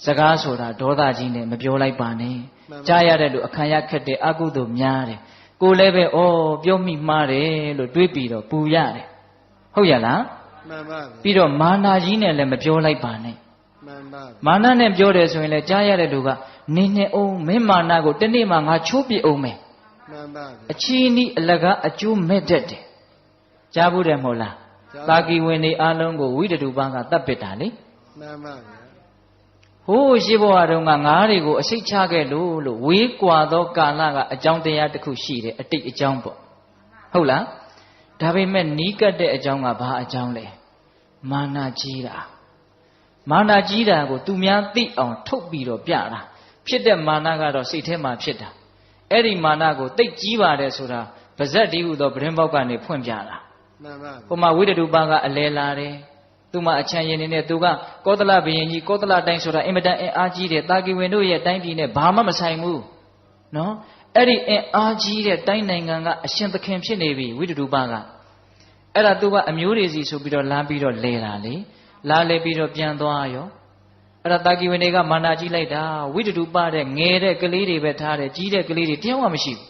စကားဆိုတာဒေါသကြီးနဲ့မပြောလိုက်ပါနဲ့ကြားရတဲ့လူအခမ်းရခက်တဲ့အကုသို့များတယ်ကိုလည်းပဲဩပြောမိမှားတယ်လို့တွေးပြီးတော့ပူရတယ်ဟုတ်ရလားမှန်ပါပြီးတော့မာနကြီးနဲ့လည်းမပြောလိုက်ပါနဲ့မှန်ပါမာနနဲ့ပြောတယ်ဆိုရင်လည်းကြားရတဲ့လူကနေနေအောင်မင်းမာနကိုတနေ့မှငါချိုးပြအောင်မယ်မှန်ပါအချီးနီးအလကားအကျိုးမဲ့တတ်တယ်ကြားဘူးတယ်မဟုတ်လားတာကီဝင်နေအလုံးကိုဝိတ္တုပန်းကတတ်ပစ်တာလေမှန်ပါဗျာဟိုးရှိဘဝတုန်းကငါးတွေကိုအစိတ်ချခဲ့လို့ဝေးကွာသောကာလကအကြောင်းတရားတစ်ခုရှိတယ်အတိတ်အကြောင်းပေါ့ဟုတ်လားဒါပေမဲ့နီးကပ်တဲ့အကြောင်းကဘာအကြောင်းလဲမာနကြီးတာမာနကြီးတာကိုသူများသိအောင်ထုတ်ပြီးတော့ပြတာဖြစ်တဲ့မာနကတော့စိတ်ထဲမှာဖြစ်တာအဲ့ဒီမာနကိုတိတ်ကြီးပါတယ်ဆိုတာဗဇက်တည်းဟူသောပရင်ပေါက်ကနေဖွင့်ပြတာမှန်ပါဟိုမှာဝိတ္တုပန်းကအလဲလာတယ်သူမှအချမ်းရင်နေနဲ့သူကကောသလဘုရင်ကြီးကောသလတိုင်းဆိုတာအင်မတန်အင်အားကြီးတယ်တာကီဝင်တို့ရဲ့တိုင်းပြည်နဲ့ဘာမှမဆိုင်ဘူးနော်အဲ့ဒီအင်အားကြီးတဲ့တိုင်းနိုင်ငံကအရှင်သခင်ဖြစ်နေပြီဝိတ္တုပန်းကအဲ့ဒါသူကအမျိုးတွေစီဆိုပြီးတော့လမ်းပြီးတော့လဲတာလေလာလဲပြီးတော့ပြန်သွားရောအဲ့ဒါတာကီဝင်တွေကမာနာကြီးလိုက်တာဝိတ္တုပတဲ့ငယ်တဲ့ကလေးတွေပဲထားတယ်ကြီးတဲ့ကလေးတွေတယောက်မှမရှိဘူး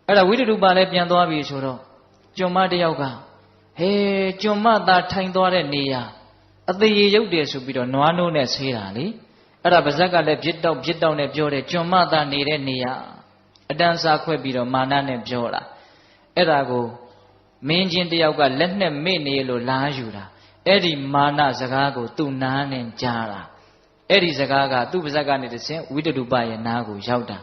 အဲ့ဒါဝိတ္တုပလည်းပြန်သွားပြီဆိုတော့ကျွန်မတယောက်ကဟဲကျွန်မသာထိုင်သွားတဲ့နေရာအသေးရရုပ်တယ်ဆိုပြီးတော့နွားနိုးနဲ့ဆေးတာလေအဲ့ဒါဗဇက်ကလည်းပြစ်တောက်နဲ့ပြောတယ်ကျွန်မသာနေတဲ့နေရာအတန်းစားခွဲပြီးတော့မာနနဲ့ပြောတာအဲ့ဒါကိုမင်းချင်းတယောက်ကလက်နဲ့မေ့နေလို့လားယူတာအဲ့ဒီမာနစကားကိုသူ့နားနဲ့ကြားတာအဲ့ဒီစကားကသူ့ဗဇက်ကနေတဆင့်ဝိတ္တုပရဲ့နားကိုရောက်တာ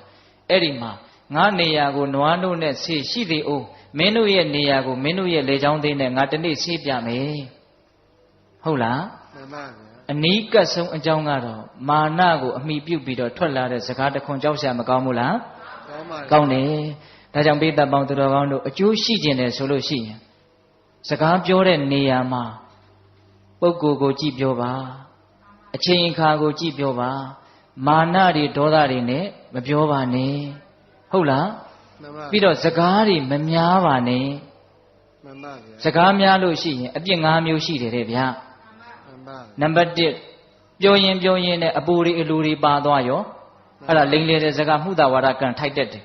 အဲ့ဒီမှာငါနေရာကိုနွားနိုးနဲ့ဆေးရှိသေးအောင်မင်းတို့ရဲ့နေရာကိုမင်းတို့ရဲ့လေချောင်းသေးနဲ့ငါတနေ့ဆေးပြမယ်ဟုတ်လားမှန်ပါဗျာအနီးကပ်ဆုံးအကြောင်းကတော့မာနကိုအမိပြုတ်ပြီးတော့ထွက်လာတဲ့စကားတစ်ခွန်းကြောက်ရှာမကောင်းဘူးလားကောင်းပါကောင်းတယ်ဒါကြောင့်ပိဿပေါင်းသူတော်ကောင်းတို့အကျိုးရှိခြင်းတယ်ဆိုလို့ရှိရင်စကားပြောတဲ့နေရာမှာပုဂ္ဂိုလ်ကိုကြည့်ပြောပါအချိန်အခါကိုကြည့်ပြောပါမာနတွေဒေါသတွေနဲ့မပြောပါနဲ့ဟုတ်လားပြီးတော့စကားတွေမများပါနဲ့မှန်ပါဗျာစကားများလို့ရှိရင်အပြစ်၅မျိုးရှိတယ်တဲ့ဗျာမှန်ပါနံပါတ်1ပြောရင်နဲ့အပူတွေအလူတွေပါသွားရောအဲ့ဒါလိမ်လေတဲ့စကားမှုသာဝါဒကံထိုက်တတ်တယ်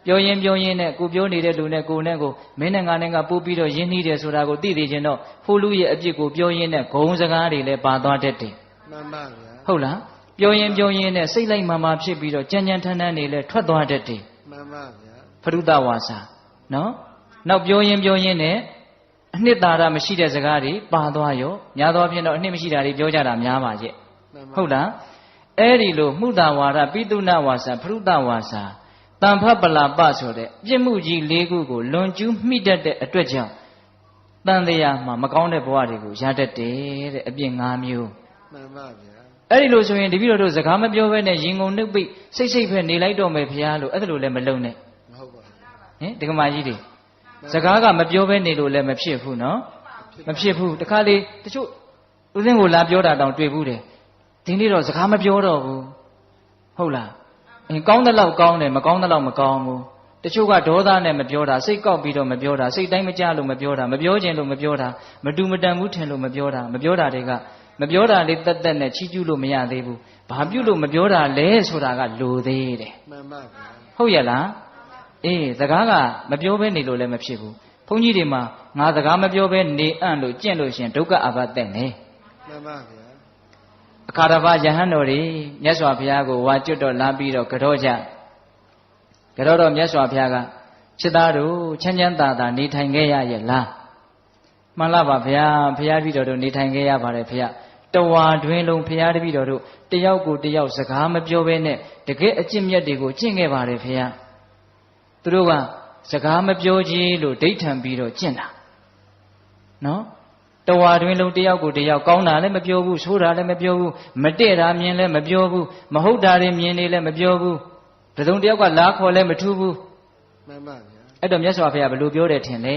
ပြောရင်နဲ့ကိုပြောနေတဲ့လူနဲ့ကိုနဲ့ကိုမင်းနဲ့ငါနဲ့ကပို့ပြီးတော့ယဉ်နှီးတယ်ဆိုတာကိုသိသိချင်းတော့ဟိုလူရဲ့အပြစ်ကိုပြောရင်းနဲ့ဂုံစကားတွေလည်းပါသွားတတ်တယ်မှန်ပါဗျာဟုတ်လားပြောရင်နဲ့စိတ်လိုက်မာဖြစ်ပြီးတော့ကြမ်းထမ်းတွေလည်းထွက်သွားတတ်တယ်မှန်ပါဗျာဖရုဒဝါစာနော်နောက်ပြောရင်နဲ့အနှစ်သာရမရှိတဲ့စကားတွေပါသွားရောညာသောဖြင့်တော့အနှစ်မရှိတာတွေပြောကြတာများပါရဲ့ဟုတ်လားအဲ့ဒီလိုမှုသာဝါဒပိတုဏဝါစာဖရုဒဝါစာတန်ဖပလာပဆိုတဲ့ပြစ်မှုကြီး၄ခုကိုလွန်ကျူးမိတတ်တဲ့အတွက်ကြောင့်တန်တရားမှာမကောင်းတဲ့ဘဝတွေကိုရတတ်တယ်တဲ့အပြစ်၅မျိုးမှန်ပါဗျာအဲ့ဒီလိုဆိုရင်တပည့်တော်တို့စကားမပြောဘဲနဲ့ရင်ကုန်နှုတ်ပိတ်စိတ်ပဲနေလိုက်တော့မယ်ဖရားလို့အဲ့ဒါလိုလည်းမလုံနဲ့မဟုတ်ပါဘူးဟင်ဒကမာကြီးတွေစကားကမပြောဘဲနေလို့လည်းမဖြစ်ဘူးနော်မဖြစ်ဘူးတခါလေတချို့ဦးစင်းကိုလာပြောတာတောင်တွေ့ဘူးတယ်ဒီနေ့တော့စကားမပြောတော့ဘူးဟုတ်လားကောင်းတဲ့လောက်ကောင်းတယ်မကောင်းတဲ့လောက်မကောင်းဘူးတချို့ကဒေါသနဲ့မပြောတာစိတ်ကောက်ပြီးတော့မပြောတာစိတ်တိုင်းမကြလို့မပြောတာမပြောခြင်းလို့မပြောတာမတူမတန်ဘူးထင်လို့မပြောတာမပြောတာတွေကမပြောတာလေးတက်တက်နဲ့ချီးကျူးလို့မရသေးဘူးဘာပြုလို့မပြောတာလဲဆိုတာကလိုသေးတယ်မှန်ပါဗျာဟုတ်ရဲ့လားအေးစကားကမပြောဘဲနေလို့လည်းမဖြစ်ဘူးဘုန်းကြီးတွေမှာငါစကားမပြောဘဲနေအံ့လို့ကျင့်လို့ရှင်ဒုက္ခအာဘတက်နေမှန်ပါဗျာအခါတစ်ပါးယဟန်တော်တွေမြတ်စွာဘုရားကိုဝါကျွတ်တော့လာပြီးတော့ကြောကြကြောတော့မြတ်စွာဘုရားကချစ်သားတို့ချမ်းချမ်းသာသာနေထိုင်ခဲ့ရရဲ့လားမှန်လားပါဗျာဘုရားတပည့်တော်တို့နေထိုင်ခဲ့ရပါတယ်ဘုရားတဝါတွင်လုံးဘုရားတပည့်တော်တို့တယောက်ကိုတယောက်စကားမပြောဘဲနဲ့တကယ်အကျင့်မြတ်တွေကိုကျင့်ခဲ့ပါတယ်ဘုရားသူတို့ကစကားမပြောကြီးလို့ဒိဋ္ဌံပြီးတော့ကျင့်တာနော်တဝါတွင်လုံးတယောက်ကိုတယောက်ကောင်းတာလည်းမပြောဘူးဆိုးတာလည်းမပြောဘူးမတည့်တာမြင်လည်းမပြောဘူးမဟုတ်တာတွေမြင်နေလည်းမပြောဘူးတစုံတယောက်ကလားခေါ်လည်းမထူးဘူးမှန်ပါဗျာအဲ့တော့မြတ်စွာဘုရားဘယ်လိုပြောတယ်ထင်လဲ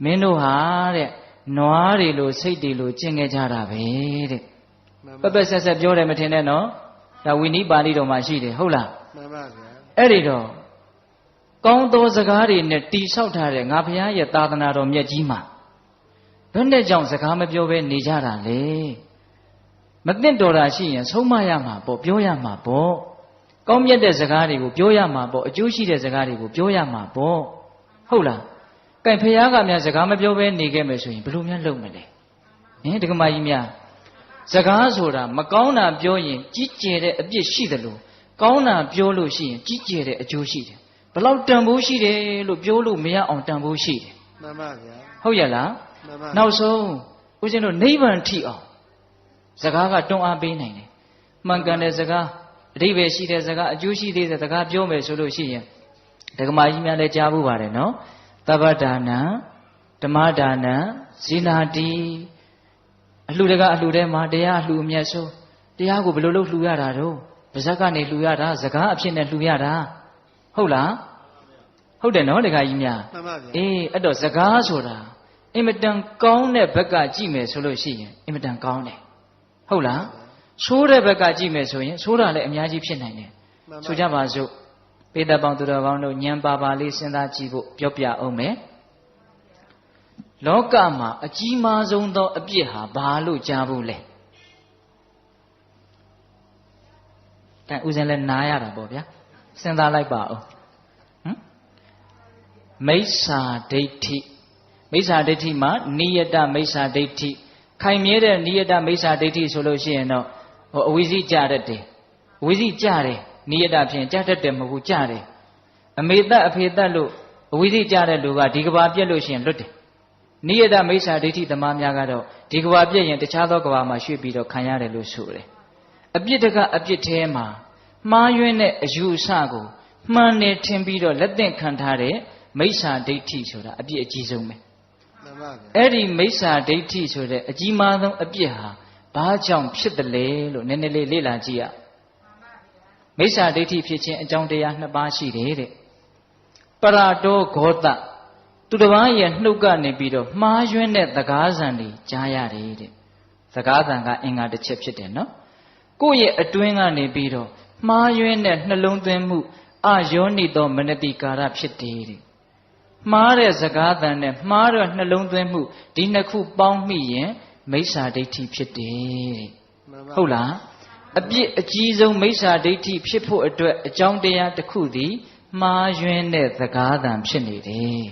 မင်းတို့ဟာတဲ့နွားတွေလိုစိတ်တွေလိုကျင့်ခဲ့ကြတာပဲတဲ့ပပဆက်ဆက်ပြောတယ်မထင်နဲ့နော်ဒါဝိနည်းပါဠိတော်မှာရှိတယ်ဟုတ်လားမှန်ပါဗျာအဲ့ဒီတော့ကောင်းသောစကားတွေနဲ့တိဆောက်ထားတဲ့ငါဘုရားရဲ့သာသနာတော်မြတ်ကြီးမှာဘယ်နဲ့ကြောင့်စကားမပြောဘဲနေကြတာလဲ မသိတော်တာရှိရင်ဆုံးမရမှာပေါ့ပြောရမှာပေါ့ကောင်းမြတ်တဲ့စကားတွေကိုပြောရမှာပေါ့အကျိုးရှိတဲ့စကားတွေကိုပြောရမှာပေါ့ဟုတ်လားကဲဖခင်ကများစကားမပြောဘဲနေခဲ့မယ်ဆိုရင်ဘယ်လိုများလုပ်မလဲဟင်ဒကမာကြီးများစကားဆိုတာမကောင်းတာပြောရင်ကြီးကျယ်တဲ့အပြစ်ရှိတယ်လို့ကောင်းတာပြောလို့ရှိရင်ကြီးကျယ်တဲ့အကျိုးရှိတယ်ဘလောက်တန်ဖိုးရှိတယ်လို့ပြောလို့မရအောင်တန်ဖိုးရှိတယ်မှန်ပါဗျာဟုတ်ရဲ့လားနောက်ဆုံးဦးဇင်းတို့နိဗ္ဗာန်ထိအောင်စကားကတွန်းအားပေးနိုင်တယ်မှန်ကန်တဲ့စကားအဓိပ္ပာယ်ရှိတဲ့စကားအကျိုးရှိတဲ့စကားပြောမယ်ဆိုလို့ရှိရင်ဒကမာကြီးများလည်းကြားဖို့ပါတယ်နော်သဗ္ဗဒါနံဓမ္မဒါနံဇီနာတိအလှူတကအလှူထဲမှာတရားအလှူအမြတ်ဆုံးတရားကိုဘယ်လိုလုပ်လှူရတာတော့ပါဇက်ကနေလှူရတာစကားအဖြစ်နဲ့လှူရတာဟုတ်လားဟုတ်တယ်နော်ဒကာကြီးများမှန်ပါဗျာအေးအဲ့တော့စကားဆိုတာအင်မတန်ကောင်းတဲ့ဘက်ကကြည့်မယ်ဆိုလို့ရှိရင်အင်မတန်ကောင်းတယ်ဟုတ်လားဆိုးတဲ့ဘက်ကကြည့်မယ်ဆိုရင်ဆိုးတာလည်းအများကြီးဖြစ်နိုင်တယ်ဆိုကြပါစို့ပေတပေါင်းသူတော်ကောင်းတို့ဉာဏ်ပါပါလေးစဉ်းစားကြည့်ဖို့ပြောပြအောင်မယ်လောကမှာအကြီးမားဆုံးသောအပြစ်ဟာဘာလို့ကြားဘူးလဲအဲဥစဉ်လည်းနားရတာပေါ့ဗျာစဉ်းစားလိုက်ပါဦးမိစ္ဆာဒိဋ္ဌိမိစ္ဆာဒိဋ္ဌိမှာနိယတမိစ္ဆာဒိဋ္ဌိခိုင်မြဲတဲ့နိယတမိစ္ဆာဒိဋ္ဌိဆိုလို့ရှိရင်တော့အဝိဇ္ဇိကြတတ်တယ်အဝိဇ္ဇိကြတယ်နိယတဖြင့်ကြတတ်တယ်မဟုတ်ဘူးကြတယ်အမေသက်အဖေသက်လို့အဝိဇ္ဇိကြတဲ့လူကဒီကဘာပြက်လို့ရှိရင်လွတ်တယ်နိယတမိစ္ဆာဒိဋ္ဌိသမားများကတော့ဒီကဘာပြက်ရင်တခြားသောကဘာမှာရွှေ့ပြီးတော့ခံရတယ်လို့ဆိုတယ်အပြစ်တကအပြစ်ထဲမှာမှားယွင်းတဲ့အယူအဆကိုမှန်တယ်ထင်ပြီးတော့လက်သင့်ခံထားတဲ့မိစ္ဆာဒိဋ္ဌိဆိုတာအပြစ်အကြီးဆုံးပဲအဲ့ဒီမိစ္ဆာဒိဋ္ဌိဆိုတဲ့အကြီးမားဆုံးအပြစ်ဟာဘာကြောင့်ဖြစ်တယ်လဲလို့နည်းနည်းလေးလေ့လာကြည့်ရမိစ္ဆာဒိဋ္ဌိဖြစ်ခြင်းအကြောင်းတရားနှစ်ပါးရှိတယ်တဲ့ပရတောဂောတသူတစ်ပါးရဲ့နှုတ်ကနေပြီးတော့မှားယွင်းတဲ့သကားဆံတွေကြားရတယ်တဲ့သကားဆံကအင်္ဂါတစ်ချက်ဖြစ်တယ်နော်ကိုယ့်ရဲ့အတွင်းကနေပြီးတော့မှားယွင်းတဲ့နှလုံးသွင်းမှုအယောနိသောမနတိကာရဖြစ်တယ်တဲ့မှားတဲ့စကားသံနဲ့မှားတဲ့နှလုံးသွင်းမှုဒီနှစ်ခုပေါင်းမိရင်မိစ္ဆာဒိဋ္ဌိဖြစ်တယ်တဲ့ဟုတ်လားအပြစ်အကြီးဆုံးမိစ္ဆာဒိဋ္ဌိဖြစ်ဖို့အတွက်အကြောင်းတရားတစ်ခုသည်မှားယွင်းတဲ့စကားသံဖြစ်နေတယ်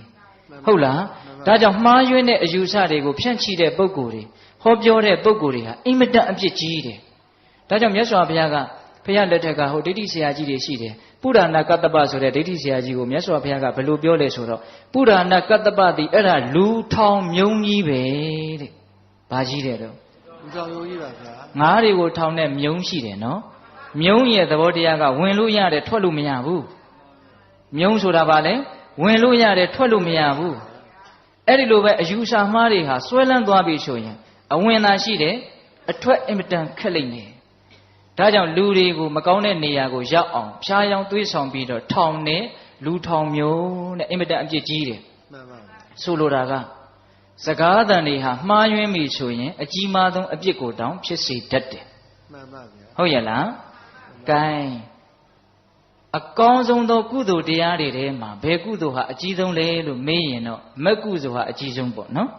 ဟုတ်လားဒါကြောင့်မှားယွင်းတဲ့အယူဆတွေကိုဖြန့်ချိတဲ့ပုဂ္ဂိုလ်တွေဟောပြောတဲ့ပုဂ္ဂိုလ်တွေဟာအင်မတန်အပြစ်ကြီးတယ်ဒါကြောင့်မြတ်စွာဘုရားကဖခင်လက်ထက်ကဟိုဒိဋ္ဌိဆရာကြီးတွေရှိတယ်ပုရဏကတ္တပဆိုတဲ့ဒိဋ္ဌိဆရာကြီးကိုမြတ်စွာဘုရားကဘယ်လိုပြောလဲဆိုတော့ပုရဏကတ္တပသည်အဲ့ဒါလူထောင်မြုံကြီးပဲတဲ့ဘာကြီးတယ်တော့လူထောင်မြုံကြီးပါဗျာငါးတွေကိုထောင်တဲ့မြုံရှိတယ်နော်မြုံရဲ့သဘောတရားကဝင်လို့ရတယ်ထွက်လို့မရဘူးမြုံဆိုတာဘာလဲဝင်လို့ရတယ်ထွက်လို့မရဘူးအဲ့ဒီလိုပဲအယူဆမှားတွေဟာဆွဲလန်းသွားပြီဆိုရင်အဝင်သာရှိတယ်အထွက်အင်မတန်ခက်လိမ့်မယ်ဒါကြောင့်လူတွေကိုမကောင်းတဲ့နေရာကိုရောက်အောင်ဖြားယောင်းသွေးဆောင်ပြီးတော့ထောင်နဲ့လူထောင်မျိုးနဲ့အင်မတန်အပြစ်ကြီးတယ်မှန်ပါဆိုလိုတာကစကားသံတွေဟာမှားယွင်းပြီဆိုရင်အကြီးမားဆုံးအပြစ်ကိုတောင်ဖြစ်စေတတ်တယ်မှန်ပါဗျာဟုတ်ရဲ့လားကဲအကောင်းဆုံးသောကုသိုလ်တရားတွေထဲမှာဘယ်ကုသိုလ်ဟာအကြီးဆုံးလဲလို့မေးရင်တော့မက်ကုသိုလ်ဟာအကြီးဆုံးပေါ့နော်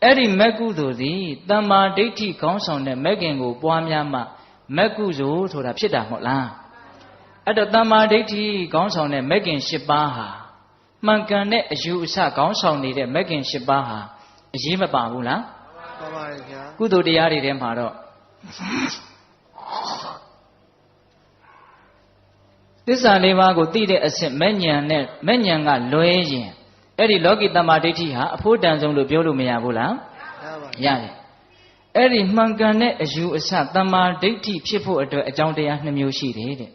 အဲ့ဒီမက်ကုသိုလ်သည်တမ္မာဒိဋ္ဌိခေါင်းဆောင်တဲ့မက်ခင်ကိုပွားများမှမက်ကုသိုလ်ဆိုတာဖြစ်တာမဟုတ်လားအဲ့တော့တမ္မာဒိဋ္ဌိခေါင်းဆောင်တဲ့မက်ခင်၈ပါးဟာမှန်ကန်တဲ့အယူအဆခေါင်းဆောင်နေတဲ့မက်ခင်၈ပါးဟာအရေးမပါဘူးလားပါပါတယ်ဗျာကုသိုလ်တရားတွေထဲမှာတော့သစ္စာလေးပါးကိုသိတဲ့အဆင့်မဲ့ဉဏ်နဲ့မဲ့ဉဏ်ကလွဲရင်အဲ့ဒီလောကီတမ္မာဒိဋ္ဌိဟာအဖို့တန်ဆုံးလို့ပြောလို့မရဘူးလားရတယ်အဲ့ဒီမှန်ကန်တဲ့အယူအဆတမ္မာဒိဋ္ဌိဖြစ်ဖို့အတွက်အကြောင်းတရား2မျိုးရှိတယ်တဲ့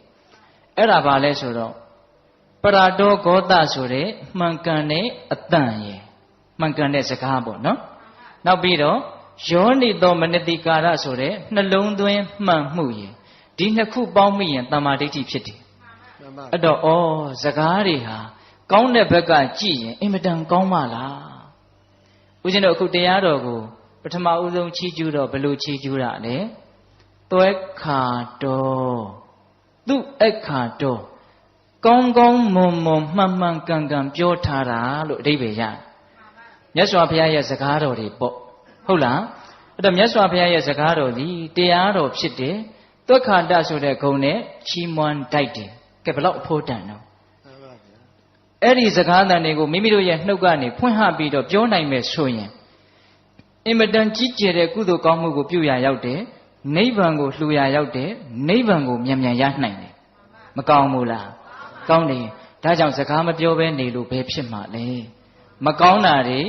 အဲ့ဒါဘာလဲဆိုတော့ပရတောဂောတဆိုတဲ့မှန်ကန်တဲ့အတန်ရယ်မှန်ကန်တဲ့စကားပေါ့နော်နောက်ပြီးတော့ယောနိသောမနတိကာရဆိုတဲ့နှလုံးသွင်းမှန်မှုရယ်ဒီနှစ်ခုပေါင်းမိရင်တမ္မာဒိဋ္ဌိဖြစ်တယ်အဲ့တော့စကားတွေဟာကောင်းတဲ့ဘက်ကကြည့်ရင်အင်မတန်ကောင်းပါလားဦးဇင်းတို့အခုတရားတော်ကိုပထမဦးဆုံးချီးကျူးတော့ဘယ်လိုချီးကျူးတာလဲသွဲခါတော်သူ့အခါတော်ကောင်းကောင်းမွန်မွန်မှန်မှန်ကန်ကန်ပြောထားတာလို့အဓိပ္ပာယ်ရတယ်မြတ်စွာဘုရားရဲ့စကားတော်တွေပေါ့ဟုတ်လား အဲ့တော့မြတ်စွာဘုရားရဲ့စကားတော်သည်တရားတော်ဖြစ်တယ်သွက်ခါတဆိုတဲ့ဂုဏ်နဲ့ချီးမွမ်းတိုက်တယ်ကဲဘလောက်အဖို့တန်တော့အဲ့ဒီစကားတန်တွေကိုမိမိတို့ရဲ့နှုတ်ကနေဖွင့်ဟပြီးတော့ပြောနိုင်မယ်ဆိုရင်အင်မတန်ကြီးကျယ်တဲ့ကုသိုလ်ကောင်းမှုကိုပြုရာရောက်တယ်နိဗ္ဗာန်ကိုလှူရာရောက်တယ်နိဗ္ဗာန်ကိုမြန်မြန်ရနိုင်တယ်မကောင်းဘူးလားကောင်းတယ်ဒါကြောင့်စကားမပြောဘဲနေလို့ဘယ်ဖြစ်မှာလဲမကောင်းတာတွေ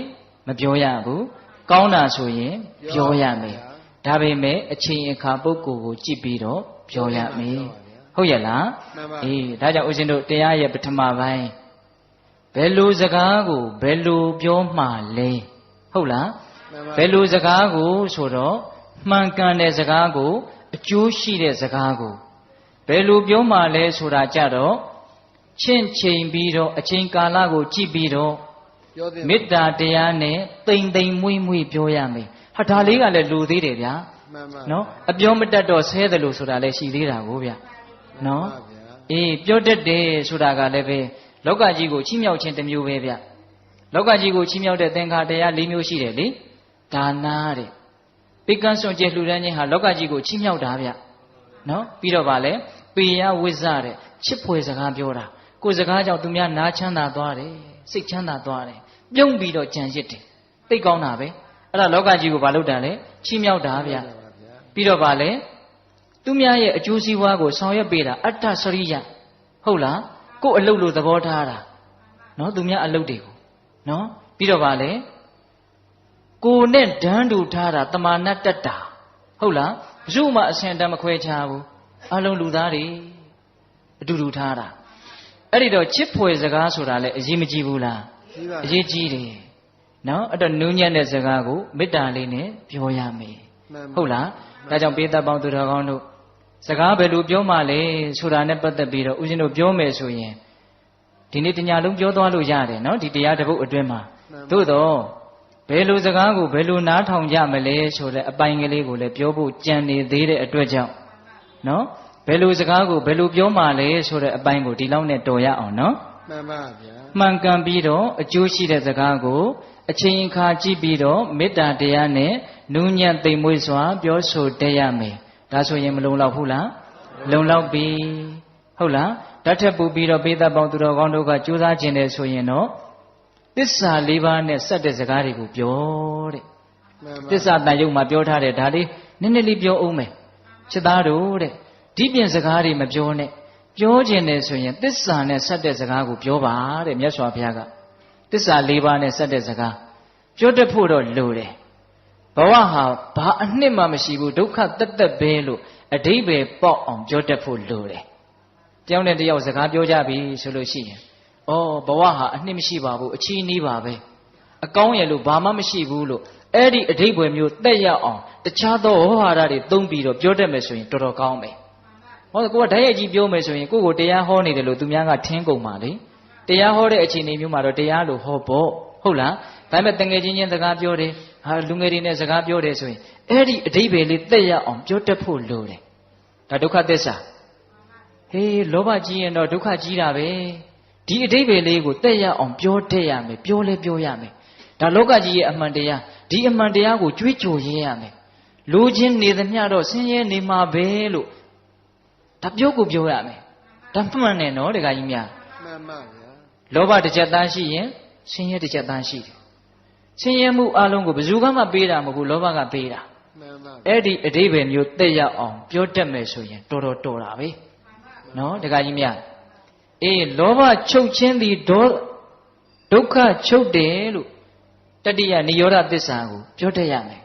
မပြောရဘူးကောင်းတာဆိုရင်ပြောရမယ်ဒါပေမဲ့အချိန်အခါပုဂ္ဂိုလ်ကိုကြည့်ပြီးတော့ပြောရမယ်ဟုတ်ရဲ့လားအေးဒါကြောင့်ဦးဇင်းတို့တရားရဲ့ပထမပိုင်းဘယ်လိုစကားကိုဘယ်လိုပြောမှလဲဟုတ်လားဘယ်လိုစကားကိုဆိုတော့မှန်ကန်တဲ့စကားကိုအကျိုးရှိတဲ့စကားကိုဘယ်လိုပြောမှလဲဆိုတာကြတော့ချင့်ချိန်ပြီးတော့အချိန်ကာလကိုကြည့်ပြီးတော့မေတ္တာတရားနဲ့တိမ်တိမ်မွေ့မွေ့ပြောရမယ်ဟာဒါလေးကလည်းလူသေးတယ်ဗျာနော်အပြောမတတ်တော့ဆဲတယ်လို့ဆိုတာလည်းရှိသေးတာကိုဗျာနော်အေးပြောတတ်တယ်ဆိုတာကလည်းပဲလောကကြီးကိုချီးမြှောက်ခြင်းတစ်မျိုးပဲဗျလောကကြီးကိုချီးမြှောက်တဲ့သင်္ခါတရား၄မျိုးရှိတယ်လေဒါနာတဲ့ပိကံစွန့်ကျဲလှူဒန်းခြင်းဟာလောကကြီးကိုချီးမြှောက်တာဗျနော်ပြီးတော့ဗာလဲပေယဝိဇ္ဇတဲ့ချစ်ဖွယ်စကားပြောတာကိုယ်စကားကြောင့်သူများနားချမ်းသာသွားတယ်စိတ်ချမ်းသာသွားတယ်ပြုံးပြီးတော့ကြံရစ်တယ်သိကောင်းတာပဲအဲ့ဒါလောကကြီးကိုဘာလုပ်တာလဲချီးမြှောက်တာဗျပြီးတော့ဗာလဲသူများရဲ့အကျိုးစီးပွားကိုဆောင်ရွက်ပေးတာအတ္တစရိယဟုတ်လားကိုယ်အလုပ်လို့သဘောထားတာနော်သူများအလုပ်တွေကိုနော်ပြီးတော့ဗာလဲကိုယ်နဲ့ဓာန်တူထားတာတမာနတ္တတာဟုတ်လားဘယ်သူမှအဆင်တန်းမခွဲခြားဘူးအလုံးလူသားတွေအတူတူထားတာအဲ့ဒီတော့ချစ်ဖွယ်စကားဆိုတာလည်းအရေးမကြီးဘူးလားအရေးကြီးတယ်နော်အဲ့တော့နူးညံ့တဲ့စကားကိုမေတ္တာလေးနဲ့ပြောရမယ်ဟုတ်လားဒါကြောင့်ပေးသက်ပေါင်းသူတော်ကောင်းတို့စကားဘယ်လိုပြောမှလဲဆိုတာနဲ့ပတ်သက်ပြီးတော့ဦးဇင်းတို့ပြောမယ်ဆိုရင်ဒီနေ့တညာလုံးပြောသွားလို့ရတယ်နော်ဒီတရားတစ်ပုဒ်အတွင်းမှာသို့တော့ဘယ်လိုစကားကိုဘယ်လိုနားထောင်ကြမလဲဆိုတဲ့အပိုင်းကလေးကိုလည်းပြောဖို့ကြံနေသေးတဲ့အတွက်ကြောင့်နော်ဘယ်လိုစကားကိုဘယ်လိုပြောမှလဲဆိုတဲ့အပိုင်းကိုဒီလောက်နဲ့တော်ရအောင်နော်မှန်ပါဗျာမှန်ကန်ပြီးတော့အကျိုးရှိတဲ့စကားကိုအချိန်အခါကြည့်ပြီးတော့မေတ္တာတရားနဲ့နူးညံ့သိမ်မွေ့စွာပြောဆိုတတ်ရမယ်ဒါဆိုရင်မလုံလောက်ဘူးလားလုံလောက်ပြီဟုတ်လားဓာတ်ထက်ပူပြီးတော့ပေးသက်ပေါင်းသူတော်ကောင်းတို့ကကြိုးစားခြင်းတယ်ဆိုရင်တော့သစ္စာ၄ပါးနဲ့ဆက်တဲ့စကားတွေကိုပြောတဲ့သစ္စာတန်ရုပ်မှာပြောထားတဲ့ဒါလေးနည်းနည်းလေးပြောအောင်မယ်ချစ်သားတို့တဲ့ဒီပြင်စကားတွေမပြောနဲ့ပြောခြင်းတယ်ဆိုရင်သစ္စာနဲ့ဆက်တဲ့စကားကိုပြောပါတဲ့မြတ်စွာဘုရားကသစ္စာ၄ပါးနဲ့ဆက်တဲ့စကားပြောတတ်ဖို့တော့လိုတယ်ဘဝဟာဘာအနှစ်မှမရှိဘူးဒုက္ခတက်တက်ပဲလို့အဓိပ္ပာယ်ပေါက်အောင်ပြောတတ်ဖို့လိုတယ်တယောက်နဲ့တယောက်စကားပြောကြပြီဆိုလို့ရှိရင်ဩဘဝဟာအနှစ်မရှိပါဘူးအချီးနှီးပါပဲအကောင်းရလို့ဘာမှမရှိဘူးလို့အဲ့ဒီအဓိပ္ပာယ်မျိုးတက်ရောက်အောင်တခြားသောဝါဒတွေသုံးပြီးတော့ပြောတတ်မယ်ဆိုရင်တော်တော်ကောင်းမယ်ဟောကိုကဓာတ်ရိုက်ကြီးပြောမယ်ဆိုရင်ကိုကိုတရားဟောနေတယ်လို့သူများကထင်းကုန်ပါလေတရားဟောတဲ့အခြေအနေမျိုးမှာတော့တရားလို့ဟောပေါ့ဟုတ်လားဒါပေမဲ့တငယ်ချင်းချင်းစကားပြောတယ်ဟာလူငယ်တွေနဲ့စကားပြောတယ်ဆိုရင်အဲ့ဒီအဓိပ္ပာယ်လေးတက်ရအောင်ပြောတတ်ဖို့လိုတယ်ဒါဒုက္ခသစ္စာဟေးလောဘကြီးရင်တော့ဒုက္ခကြီးတာပဲဒီအဓိပ္ပာယ်လေးကိုတက်ရအောင်ပြောတတ်ရမယ်ပြောလဲပြောရမယ်ဒါလောကကြီးရဲ့အမှန်တရားဒီအမှန်တရားကိုကြွေးကြော်ရင်းရမယ်လူချင်းနေသမျှတော့ဆင်းရဲနေမှာပဲလို့ဒါပြောကိုပြောရမယ်ဒါမှန်တယ်နော်တခါကြီးများမှန်ပါဗျာလောဘတစ်ချက်သားရှိရင်ဆင်းရဲတစ်ချက်သားရှိတယ်ဆင်းရဲမှုအလုံးကိုဘယ်သူမှပေးတာမဟုတ်ဘူးလောဘကပေးတာမှန်ပါအဲ့ဒီအဓိပ္ပာယ်မျိုးတက်ရအောင်ပြောတတ်မယ်ဆိုရင်တော်တော်တော်တာပဲနော်တခါကြီးများအေးလောဘချုပ်ခြင်းသည်ဒုက္ခချုပ်တယ်လို့တတိယနိရောဓသစ္စာကိုပြောတတ်ရမယ်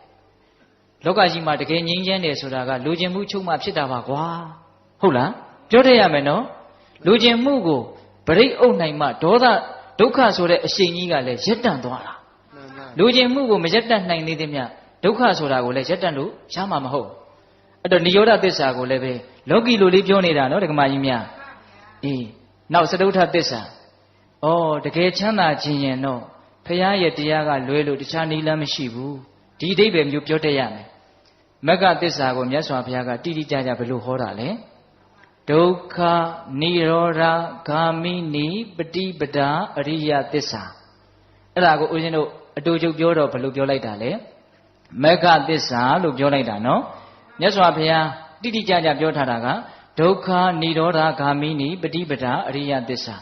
လောကကြီးမှာတကယ်ငြိမ်းချမ်းတယ်ဆိုတာကလူကျင်မှုချုပ်မှဖြစ်တာပါကွာဟုတ်လားပြောတတ်ရမယ်နော်လူကျင်မှုကိုပရိအုပ်နိုင်မှဒေါသဒုက္ခဆိုတဲ့အရှိန်ကြီးကလည်းရပ်တန့်သွားတာလူကျင်မှုကိုမရပ်တန့်နိုင်သေးသမျှဒုက္ခဆိုတာကိုလည်းရပ်တန့်လို့ရမှာမဟုတ်အဲ့တော့နိရောဓသစ္စာကိုလည်းပဲလောကီလိုလေးပြောနေတာနော်ဒကမာကြီးများအေးနောက်စတုထသစ္စာဩတကယ်ချမ်းသာခြင်းရင်တော့ဖရာရဲ့တရားကလွဲလို့တခြားနည်းလမ်းမရှိဘူးဒီအဓိပ္ပာယ်မျိုးပြောတတ်ရမယ်မဂ္ဂသစ္စာကိုမြတ်စွာဘုရားကတိတိကျကျဘယ်လိုဟောတာလဲဒုက္ခនិရောဓဂာမိနိပฏิပဒါအရိယသစ္စာအဲ့ဒါကိုဦးဇင်းတို့အတူတူပြောတော့ဘယ်လိုပြောလိုက်တာလဲ မက္ခသစ္စာလို့ပြောလိုက်တာနော်မြတ်စွာဘုရားတိတိကျကျပြောထားတာကဒုက္ခនិရောဓဂာမိနိပฏิပဒါအရိယသစ္စာ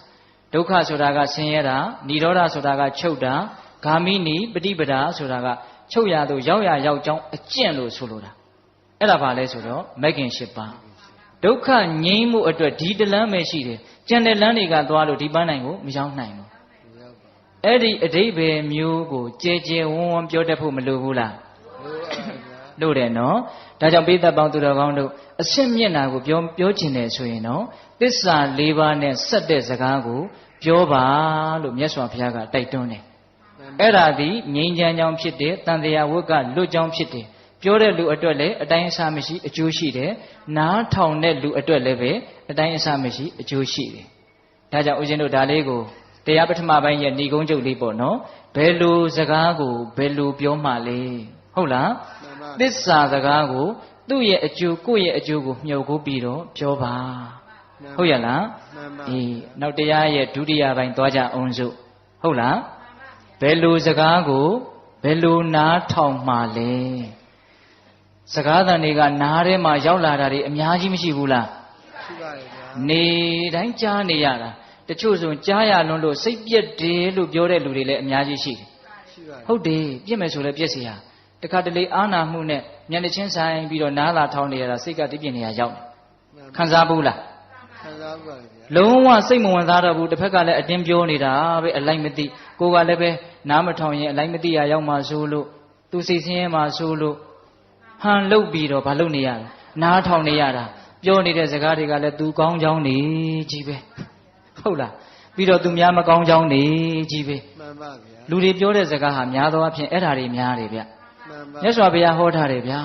ဒုက္ခဆိုတာကဆင်းရဲတာនិရောဓဆိုတာကချုပ်တာဂာမိနိပฏิပဒါဆိုတာကချုပ်ရသို့ရောက်ရရောက်ကြောင်းအကျင့်လို့ဆိုလိုတာအဲ့ဒါဘာလဲဆိုတော့မဂ်ခင်၈ပါးဒုက္ခငြိမ်းမှုအတွက်ဒီတလမ်းပဲရှိတယ်ကျန်တဲ့လမ်းတွေကသွားလို့ဒီပန်းနိုင်ကိုမရောက်နိုင်ဘူးအဲ့ဒီအဓိပ္ပာယ်မျိုးကိုကြဲကြဲဝန်းဝန်းပြောတတ်ဖို့မလိုဘူးလားလို့တယ်နော်ဒါကြောင့်ပိဿပေါင်းသူတော်ကောင်းတို့အစစ်မျက်နာကိုပြောချင်တယ်ဆိုရင်တော့သစ္စာ၄ပါးနဲ့ဆက်တဲ့စကားကိုပြောပါလို့မြတ်စွာဘုရားကတိုက်တွန်းတယ်အဲ့ဒါသည်ငြိမ်းချမ်းကြောင်းဖြစ်တယ်တန်တရားဝတ်ကလွတ်ကြောင်းဖြစ်တယ်ပြောတဲ့လူအတွက်လည်းအတိုင်းအဆမရှိအကျိုးရှိတယ်နားထောင်တဲ့လူအတွက်လည်းပဲအတိုင်းအဆမရှိအကျိုးရှိတယ်ဒါကြောင့်ဦးဇင်းတို့ဒါလေးကိုတရားပထမပိုင်းရဲ့ဏိဂုံးချုပ်လေးပေါ့နော်ဘယ်လိုစကားကိုဘယ်လိုပြောမှလဲဟုတ်လားသစ္စာစကားကိုသူ့ရဲ့အကျိုးကိုယ့်ရဲ့အကျိုးကိုမြှုပ်ကိုပြီးတော့ပြောပါဟုတ်ရလားအေးနောက်တရားရဲ့ဒုတိယပိုင်းသွားကြအောင်စို့ဟုတ်လားဘယ်လိုစကားကိုဘယ်လိုနားထောင်မှလဲစကားသံတွေကနားထဲမှာရောက်လာတာတွေအများကြီးမရှိဘူးလားရှိပါတယ်ဗျာနေတိုင်းကြားနေရတာတချို့ဆိုကြားရလွန်းလို့စိတ်ပြက်တယ်လို့ပြောတဲ့လူတွေလည်းအများကြီးရှိတယ်ဟုတ်တယ်ပြက်မယ်ဆိုလည်းပြက်เสียတခါတလေအာနာမှုနဲ့မျက်နှာချင်းဆိုင်ပြီးတော့နားလာထောင်းနေရတာစိတ်ကတိပြင်းနေရရောက်တယ်ခံစားဘူးလားခံစားဘူးပါဗျာလုံးဝစိတ်မဝင်စားတော့ဘူးတစ်ဖက်ကလည်းအတင်းပြောနေတာပဲအလိုက်မသိကိုကလည်းပဲနားမထောင်ရင်အလိုက်မသိရရောက်မှဆိုလို့သူစိတ်ဆင်းရဲမှဆိုလို့ဟန်လုတ်ပြီးတော့ဘာလုပ်နေရလဲနားထောင်နေရတာပြောနေတဲ့စကားတွေကလည်းသူကောင်းကြောင်းနေကြီးပဲဟုတ်လားပြီးတော့သူများမကောင်းကြောင်းနေကြီးပဲမှန်ပါဗျာလူတွေပြောတဲ့စကားဟာများသောအားဖြင့်အဲ့ဓာတွေများတယ်ဗျမှန်ပါမြတ်စွာဘုရားဟောထားတယ်ဗျာ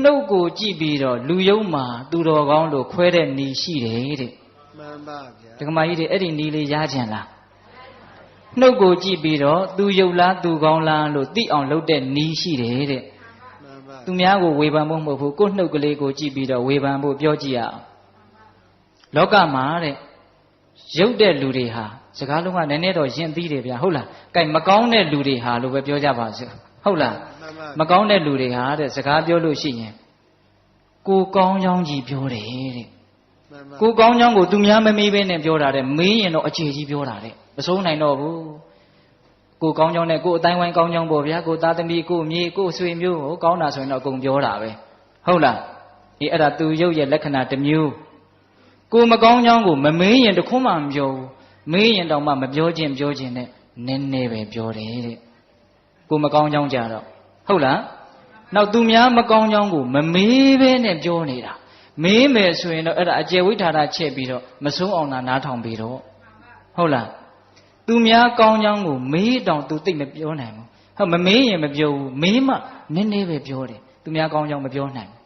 နှုတ်ကိုကြည့်ပြီးတော့လူယုံမှာသူတော်ကောင်းလို့ခွဲတဲ့နီရှိတယ်တဲ့မှန်ပါဗျာဒကမာကြီးတွေအဲ့ဒီနီလေးရကြင်လားနှုတ်ကိုကြည့်ပြီးတော့သူယုတ်လားသူကောင်းလားလို့သိအောင်လုပ်တဲ့နီရှိတယ်တဲ့မှန်ပါသူများကိုဝေဖန်ဖို့မဟုတ်ဘူးကိုယ်နှုတ်ကလေးကိုကြည့်ပြီးတော့ဝေဖန်ဖို့ပြောကြည့်ရအောင်လောကမှာတဲ့ရုပ်တဲ့လူတွေဟာစကားလုံးကနည်းနည်းတော့ယဉ်သိတယ်ဗျာဟုတ်လား။ကဲမကောင်းတဲ့လူတွေဟာလို့ပဲပြောကြပါစို့ဟုတ်လား။မကောင်းတဲ့လူတွေဟာတဲ့စကားပြောလို့ရှိရင်ကိုကောင်းကြောင်းကြီးပြောတယ်တဲ့။ကိုကောင်းကြောင်းကိုသူများမမေးဘဲနဲ့ပြောတာတဲ့မေးရင်တော့အခြေကြီးပြောတာတဲ့မစိုးနိုင်တော့ဘူး။ကိုကောင်းကြောင်းနဲ့ကိုအတိုင်းဝိုင်းကောင်းကြောင်းပေါ့ဗျာကိုသားသမီးကိုမြေကိုဆွေမျိုးကိုကောင်းတာဆိုရင်တော့အကုန်ပြောတာပဲဟုတ်လား။ဒီအဲ့ဒါသူရုပ်ရဲ့လက္ခဏာတစ်မျိုးကိုမကောင်းကြောင်းကိုမမေးရင်တခွန်းမှမပြောဘူးမေးရင်တောင်မှမပြောခြင်းနဲ့နည်းနည်းပဲပြောတယ်တဲ့ကိုမကောင်းကြောင်းကြတော့ဟုတ်လားနောက်သူများမကောင်းကြောင်းကိုမမေးဘဲနဲ့ပြောနေတာမေးမယ်ဆိုရင်တော့အဲ့ဒါအကျေဝိထာတာချက်ပြီးတော့မဆုံးအောင်နားထောင်ပြီးတော့ဟုတ်လားသူများကောင်းကြောင်းကိုမေးတောင်သူသိမပြောနိုင်ဘူးဟုတ်မမေးရင်မပြောဘူးမေးမှနည်းနည်းပဲပြောတယ်သူများကောင်းကြောင်းမပြောနိုင်ဘူး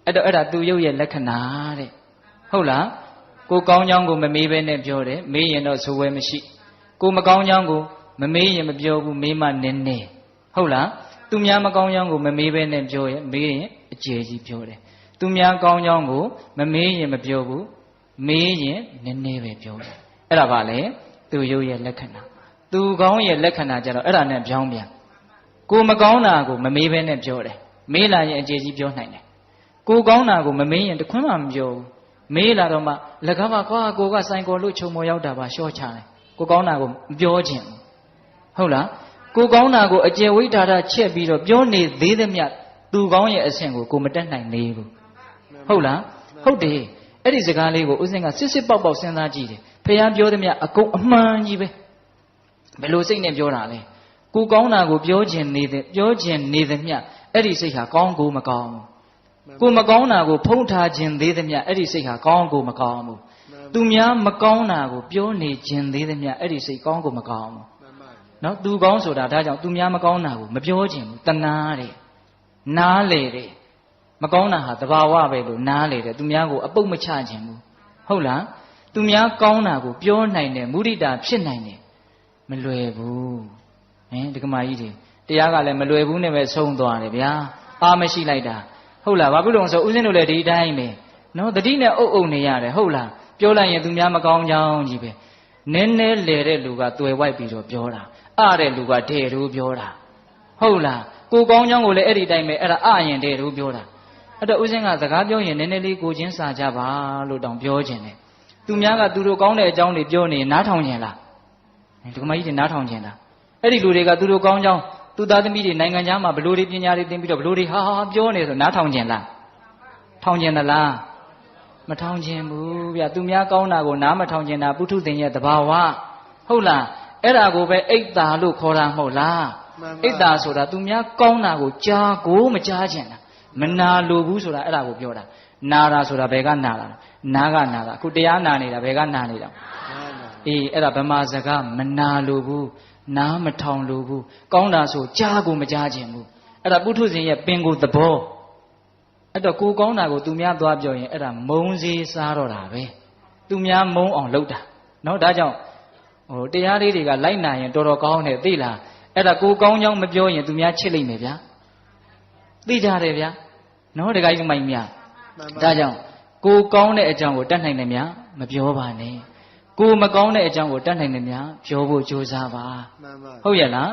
အဲ့တော့အဲ့ဒါသူရုပ်ရဲ့လက္ခဏာတဲ့ဟုတ်လားကိုကောင်းကြောင်းကိုမမေးဘဲနဲ့ပြောတယ်မေးရင်တော့ဆိုဝဲမရှိကိုမကောင်းကြောင်းကိုမမေးရင်မပြောဘူးမေးမှနည်းနည်းဟုတ်လားသူများမကောင်းကြောင်းကိုမမေးဘဲနဲ့ပြောရင်မေးရင်အကျယ်ကြီးပြောတယ်သူများကောင်းကြောင်းကိုမမေးရင်မပြောဘူးမေးရင်နည်းနည်းပဲပြောတယ်အဲ့ဒါပါလေသူရုပ်ရဲ့လက္ခဏာသူကောင်းရဲ့လက္ခဏာကြတော့အဲ့ဒါနဲ့ပြောင်းပြန်ကိုမကောင်းတာကိုမမေးဘဲနဲ့ပြောတယ်မေးလာရင်အကျယ်ကြီးပြောနိုင်တယ်ကိုကောင်းတာကိုမမေးရင်တခွန်းမှမပြောဘူးမေးလာတော့မှလကားပါကွာကိုကဆိုင်ကောလို့ခြုံမော်ရောက်တာပါရှော့ချတယ်ကိုကောင်းတာကိုမပြောခြင်းဟုတ်လားကိုကောင်းတာကိုအကျယ်ဝိထာတာချက်ပြီးတော့ပြောနေသေးသမျှသူကောင်းရဲ့အဆင့်ကိုမတက်နိုင်သေးဘူးဟုတ်လားဟုတ်တယ်အဲ့ဒီစကားလေးကိုဦးစင်းကစစ်စစ်ပေါက်ပေါက်စဉ်းစားကြည့်တယ်ဖះပြောသမျှအကုန်အမှန်ကြီးပဲဘယ်လိုစိတ်နဲ့ပြောတာလဲကိုကောင်းတာကိုပြောခြင်းနေသမျှအဲ့ဒီစိတ်ဟာကောင်းကိုမကောင်းဘူးကိုမကောင်းတာကိုဖုံးထားခြင်းသေးသမျှအဲ့ဒီစိတ်ဟာကောင်းကိုမကောင်းဘူးသူများမကောင်းတာကိုပြောနေခြင်းသေးသမျှအဲ့ဒီစိတ်ကောင်းကိုမကောင်းဘူးနော်သူကောင်းဆိုတာဒါကြောင့်သူများမကောင်းတာကိုမပြောခြင်းဘူးတနာတယ်နားလေတယ်မကောင်းတာဟာသဘာဝပဲလို့နားလေတယ်သူများကိုအပုတ်မချခြင်းဘူးဟုတ်လားသူများကောင်းတာကိုပြောနိုင်တယ်မုဒိတာဖြစ်နိုင်တယ်မလွယ်ဘူးဒကမာကြီးတွေတရားကလည်းမလွယ်ဘူးနဲ့ပဲဆုံးသွားတယ်ဗျာအာမရှိလိုက်တာဟုတ်လားဘာဖြစ်လို့ဆိုဦးဇင်းတို့လည်းဒီတိုင်းပဲနော်တတိနဲ့အုပ်နေရတယ်ဟုတ်လားပြောလိုက်ရင်သူများမကောင်းကြောင်းကြီးပဲနည်းနည်းလေတဲ့လူကတွယ်ဝိုက်ပြီးတော့ပြောတာတဲ့လူကတဲ့လို့ပြောတာဟုတ်လား ကိုကောင်းကြောင်းကိုလည်းအဲ့ဒီတိုင်းပဲအဲ့ဒါအရင်တည်းတို့ပြောတာအဲ့တော့ဦးဇင်းကစကားပြောရင်နည်းနည်းလေးကိုချင်းစာကြပါလို့တောင်ပြောခြင်းတယ်သူများကသူတို့ကောင်းတဲ့အကြောင်းတွေပြောနေနားထောင်ခြင်းလားဒီကမကြီးတွေနားထောင်ခြင်းလားအဲ့ဒီလူတွေကသူတို့ကောင်းကြောင်းသူသားသမီးတွေနိုင်ငံခြားမှာဘလို့တွေပညာတွေသင်ပြီးတော့ဘလို့တွေဟာပြောနေဆိုနားထောင်ခြင်းလားထောင်ခြင်းသလားမထောင်ခြင်းဘူးဗျသူများကောင်းတာကိုနားမထောင်ခြင်းတာပုထုသင်ရဲ့သဘာဝဟုတ်လားအဲ့ဒါကိုပဲအိတ်တာလို့ခေါ်တာမဟုတ်လားအိတ်တာဆိုတာသူများကောင်းတာကိုကြားကိုမကြားခြင်းတာမနာလိုဘူးဆိုတာအဲ့ဒါကိုပြောတာနာတာဆိုတာဘယ်ကနာတာနာကနာတာအခုတရားနာနေတာဘယ်ကနာနေတာအေးအဲ့ဒါဗမာစကားမနာလိုဘူးနားမထောင်လိုဘူးကောင်းတာဆိုကြားကိုမကြားခြင်းဘူးအဲ့ဒါပုထုဇဉ်ရဲ့ပင်ကိုယ်သဘောအဲ့တော့ကိုကောင်းတာကိုသူများသွားပြောရင်အဲ့ဒါမုန်းစေးစားတော့တာပဲသူများမုန်းအောင်လုပ်တာနော်ဒါကြောင့်တရားလေးတွေကလိုက်နာရင်တော်တော်ကောင်းတယ်သိလားအဲ့ဒါကိုကောင်းကြောင်းမပြောရင်သူများချစ်လိမ့်မယ်ဗျာသိကြတယ်ဗျာနော်တခါကြီးမိုင်များဒါကြောင့်ကိုကောင်းတဲ့အကြောင်းကိုတတ်နိုင်တယ်များမပြောပါနဲ့ကိုမကောင်းတဲ့အကြောင်းကိုတတ်နိုင်တယ်များပြောဖို့ကြိုးစားပါဟုတ်ရဲ့လား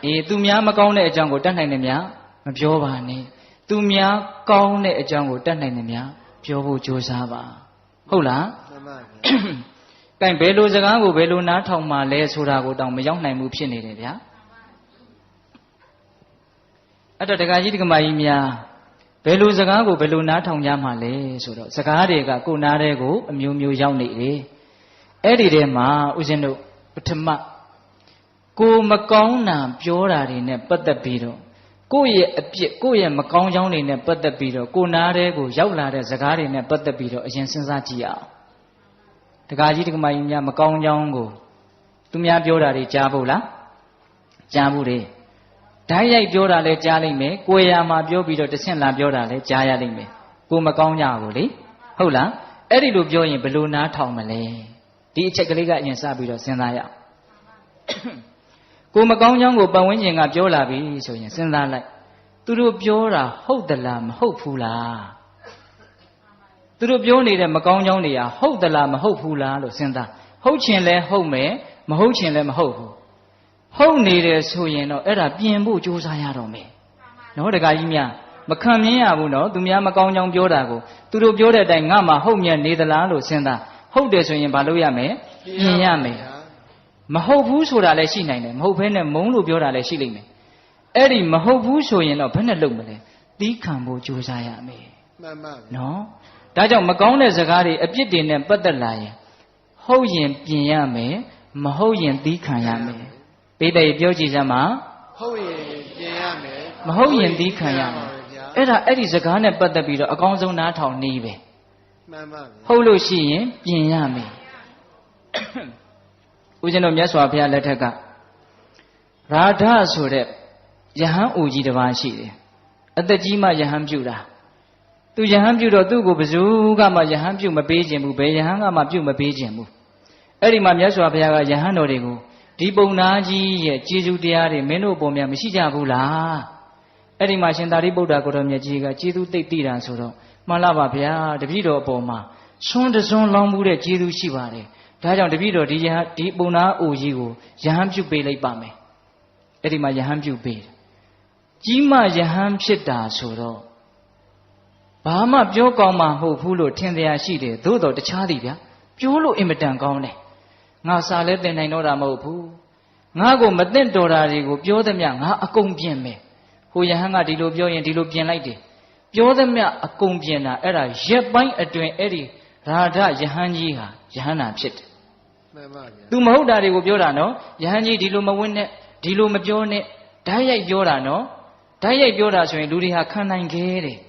အေးသူများမကောင်းတဲ့အကြောင်းကိုတတ်နိုင်တယ်များမပြောပါနဲ့သူများကောင်းတဲ့အကြောင်းကိုတတ်နိုင်တယ်များပြောဖို့ကြိုးစားပါဟုတ်လားကဲဘယ်လိုစကားကိုဘယ်လိုနားထောင်မှလဲဆိုတာကိုတောင်မရောက်နိုင်ဘူးဖြစ်နေတယ်ဗျာအဲ့တော့ဒကာကြီးဒကာမကြီးများဘယ်လိုစကားကိုဘယ်လိုနားထောင်ကြမှလဲဆိုတော့စကားတွေကကိုယ်နားတဲ့ကိုအမျိုးမျိုးရောက်နေတယ်အဲ့ဒီထဲမှာဦးဇင်းတို့ပထမကိုမကောင်းတာပြောတာတွေနဲ့ပတ်သက်ပြီးတော့ကိုယ့်ရဲ့အပြစ်ကိုယ့်ရဲ့မကောင်းကြောင်းတွေနဲ့ပတ်သက်ပြီးတော့ကိုနားတဲ့ကိုရောက်လာတဲ့စကားတွေနဲ့ပတ်သက်ပြီးတော့အရင်စဉ်းစားကြည့်အောင်ဒကာကြီးဒကာမကြီးများမကောင်းကြောင်းကိုသူများပြောတာတွေကြားဖို့လားကြားဘူးလေဓာတ်ရိုက်ပြောတာလည်းကြားလိမ့်မယ်ကိုယ်ရာမှာပြောပြီးတော့တဆင့်လာပြောတာလည်းကြားရလိမ့်မယ်ကိုမကောင်းကြဘူးလေဟုတ်လားအဲ့ဒီလိုပြောရင်ဘယ်လိုနားထောင်မလဲဒီအချက်ကလေးကအရင်စပြီးတော့စဉ်းစားရအောင်ကိုမကောင်းကြောင်းကိုပတ်ဝန်းကျင်ကပြောလာပြီဆိုရင်စဉ်းစားလိုက်သူတို့ပြောတာဟုတ်သလားမဟုတ်ဘူးလားသူတို့ပြောနေတဲ့မကောင်းကြောင်းတွေကဟုတ်သလားမဟုတ်ဘူးလားလို့စဉ်းစားဟုတ်ချင်လဲဟုတ်မယ်မဟုတ်ချင်လဲမဟုတ်ဘူးဟုတ်နေတယ်ဆိုရင်တော့အဲ့ဒါပြင်ဖို့ကြိုးစားရတော့မယ်နော်တခါကြီးများမခံမြင်ရဘူးနော်သူများမကောင်းကြောင်းပြောတာကိုသူတို့ပြောတဲ့အတိုင်းငါမှဟုတ်မြတ်နေသလားလို့စဉ်းစားဟုတ်တယ်ဆိုရင်ဘာလုပ်ရမလဲပြင်ရမယ်မဟုတ်ဘူးဆိုတာလည်းရှိနိုင်တယ်မဟုတ်ဘဲနဲ့မုန်းလို့ပြောတာလည်းရှိလိမ့်မယ်အဲ့ဒီမဟုတ်ဘူးဆိုရင်တော့ဘယ်နဲ့လုပ်မလဲသီးခံဖို့ကြိုးစားရမယ်မှန်ပါနော်ဒါကြောင့်မကောင်းတဲ့စကားတွေအပြစ်တွေနဲ့ပတ်သက်လာရင်ဟုတ်ရင်ပြင်ရမယ်မဟုတ်ရင်သီးခံရမယ်ပိဋကပြောကြည့်စမ်းပါဟုတ်ရင်ပြင်ရမယ်မဟုတ်ရင်သီးခံရမယ်အဲ့ဒီစကားနဲ့ပတ်သက်ပြီးတော့အကောင်းဆုံးနားထောင်နေပဲမှန်ပါဟုတ်လို့ရှိရင်ပြင်ရမယ်ဦးဇင်းတို့မြတ်စွာဘုရားလက်ထက်ကရာဓဆိုတဲ့ယဟန်အိုကြီးတစ်ပါးရှိတယ်အသက်ကြီးမှယဟန်ပြုတာသူယဟန်ပြုတော့သူ့ကိုဘယ်သူကမှယဟန်ပြုမပေးခြင်းဘူးဘယ်ယဟန်ကမှပြုမပေးခြင်းဘူးအဲ့ဒီမှာမြတ်စွာဘုရားကယဟန်တော်တွေကိုဒီပုံနာကြီးရဲ့ကျေးဇူးတရားတွေမင်းတို့ပုံများမရှိကြဘူးလားအဲ့ဒီမှာရှင်သာရိပုတ္တရာကိုတော်မြတ်ကြီးကကျေးဇူးသိသိတာဆိုတော့မှန်လားပါဗျာတပည့်တော်အပေါ်မှာဆွန်းတစွန်းလောင်းမှုတဲ့ကျေးဇူးရှိပါတယ်ဒါကြောင့်တပည့်တော်ဒီပုံနာအိုကြီးကိုယဟန်ပြုပေးလိုက်ပါမယ်အဲ့ဒီမှာယဟန်ပြုပေးကြီးမှယဟန်ဖြစ်တာဆိုတော့ဘာမှပြောကောင်းမှမဟုတ်ဘူးလို့ထင်တရားရှိတယ်သို့တော်တခြားသည်ဗျာပြောလို့အင်မတန်ကောင်းတယ်ငါစာလဲသင်နိုင်တော့တာမဟုတ်ဘူးငါကိုမသိတော်တာတွေကိုပြောသမျှငါအကုန်ပြင်မယ်ဟိုယဟန်ကဒီလိုပြောရင်ဒီလိုပြင်လိုက်တယ်ပြောသမျှအကုန်ပြင်တာအဲ့ဒါရက်ပိုင်းအတွင်းအဲ့ဒီရာဓယဟန်ကြီးဟာယဟန်နာဖြစ်တယ်မှန်ပါဗျာသူမဟုတ်တာတွေကိုပြောတာနော်ယဟန်ကြီးဒီလိုမဝင်းနဲ့ဒီလိုမပြောနဲ့ဓာတ်ရိုက်ပြောတာနော်ဓာတ်ရိုက်ပြောတာဆိုရင်လူတွေဟာခံနိုင်ခဲ့တယ်